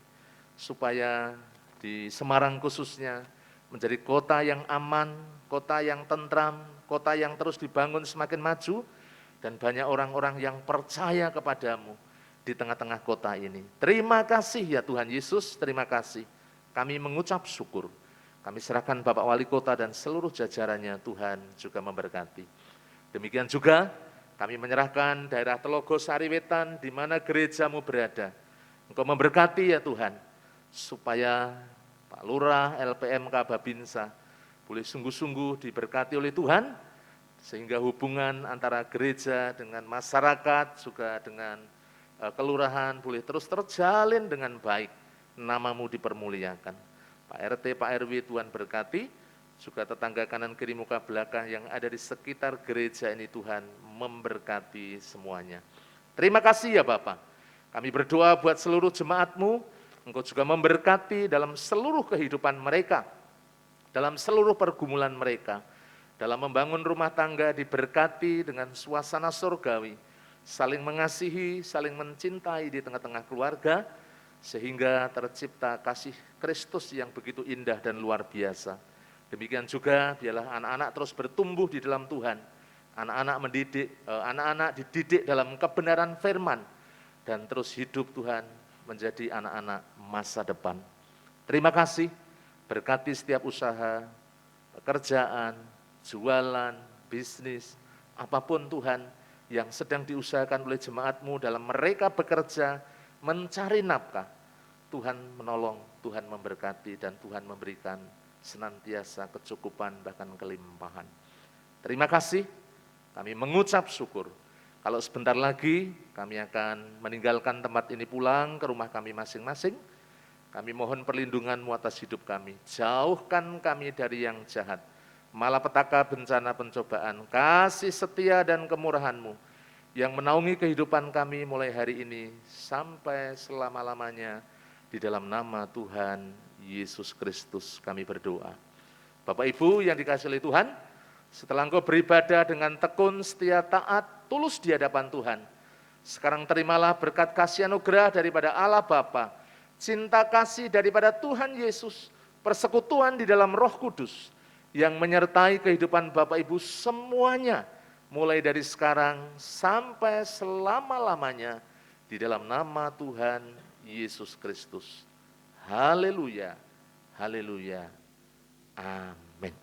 supaya di Semarang khususnya menjadi kota yang aman, kota yang tentram, kota yang terus dibangun semakin maju, dan banyak orang-orang yang percaya kepadamu di tengah-tengah kota ini. Terima kasih ya Tuhan Yesus, terima kasih. Kami mengucap syukur. Kami serahkan Bapak Wali Kota dan seluruh jajarannya, Tuhan juga memberkati. Demikian juga Kami menyerahkan daerah Telogo Sariwetan di mana gerejamu berada. Engkau memberkati ya Tuhan, supaya Pak Lurah, LPMK Babinsa boleh sungguh-sungguh diberkati oleh Tuhan, sehingga hubungan antara gereja dengan masyarakat, juga dengan kelurahan boleh terus terjalin dengan baik, namamu dipermuliakan. Pak RT, Pak RW Tuhan berkati, juga tetangga kanan kiri muka belakang yang ada di sekitar gereja ini Tuhan memberkati semuanya. Terima kasih ya Bapak, kami berdoa buat seluruh jemaat-Mu, Engkau juga memberkati dalam seluruh kehidupan mereka, dalam seluruh pergumulan mereka, dalam membangun rumah tangga diberkati dengan suasana surgawi, saling mengasihi, saling mencintai di tengah-tengah keluarga, sehingga tercipta kasih Kristus yang begitu indah dan luar biasa. Demikian juga biarlah anak-anak terus bertumbuh di dalam Tuhan, anak-anak dididik dalam kebenaran firman, dan terus hidup Tuhan menjadi anak-anak masa depan. Terima kasih, berkati setiap usaha, pekerjaan, jualan, bisnis, apapun Tuhan yang sedang diusahakan oleh jemaat-Mu dalam mereka bekerja, mencari nafkah. Tuhan menolong, Tuhan memberkati, dan Tuhan memberikan senantiasa kecukupan bahkan kelimpahan. Terima kasih, kami mengucap syukur. Kalau sebentar lagi kami akan meninggalkan tempat ini pulang ke rumah kami masing-masing, kami mohon perlindungan-Mu atas hidup kami. Jauhkan kami dari yang jahat, malapetaka, bencana, pencobaan, kasih setia dan kemurahan-Mu yang menaungi kehidupan kami mulai hari ini sampai selama-lamanya. Di dalam nama Tuhan Yesus Kristus kami berdoa. Bapak Ibu yang dikasihi oleh Tuhan, setelah engkau beribadah dengan tekun, setia, taat, tulus di hadapan Tuhan, sekarang terimalah berkat kasih anugerah daripada Allah Bapa, cinta kasih daripada Tuhan Yesus, persekutuan di dalam Roh Kudus, yang menyertai kehidupan Bapak Ibu semuanya, mulai dari sekarang sampai selama-lamanya, di dalam nama Tuhan Yesus Kristus. Haleluya, haleluya, amin.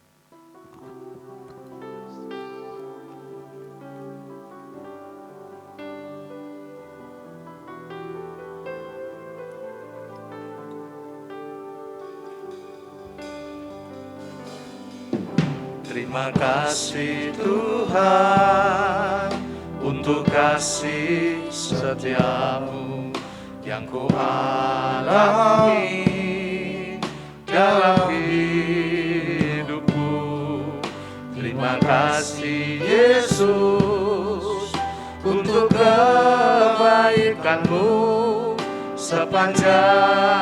Terima kasih Tuhan untuk kasih setiamu yang ku alami dalam hidupku. Terima kasih Yesus untuk kebaikan-Mu sepanjang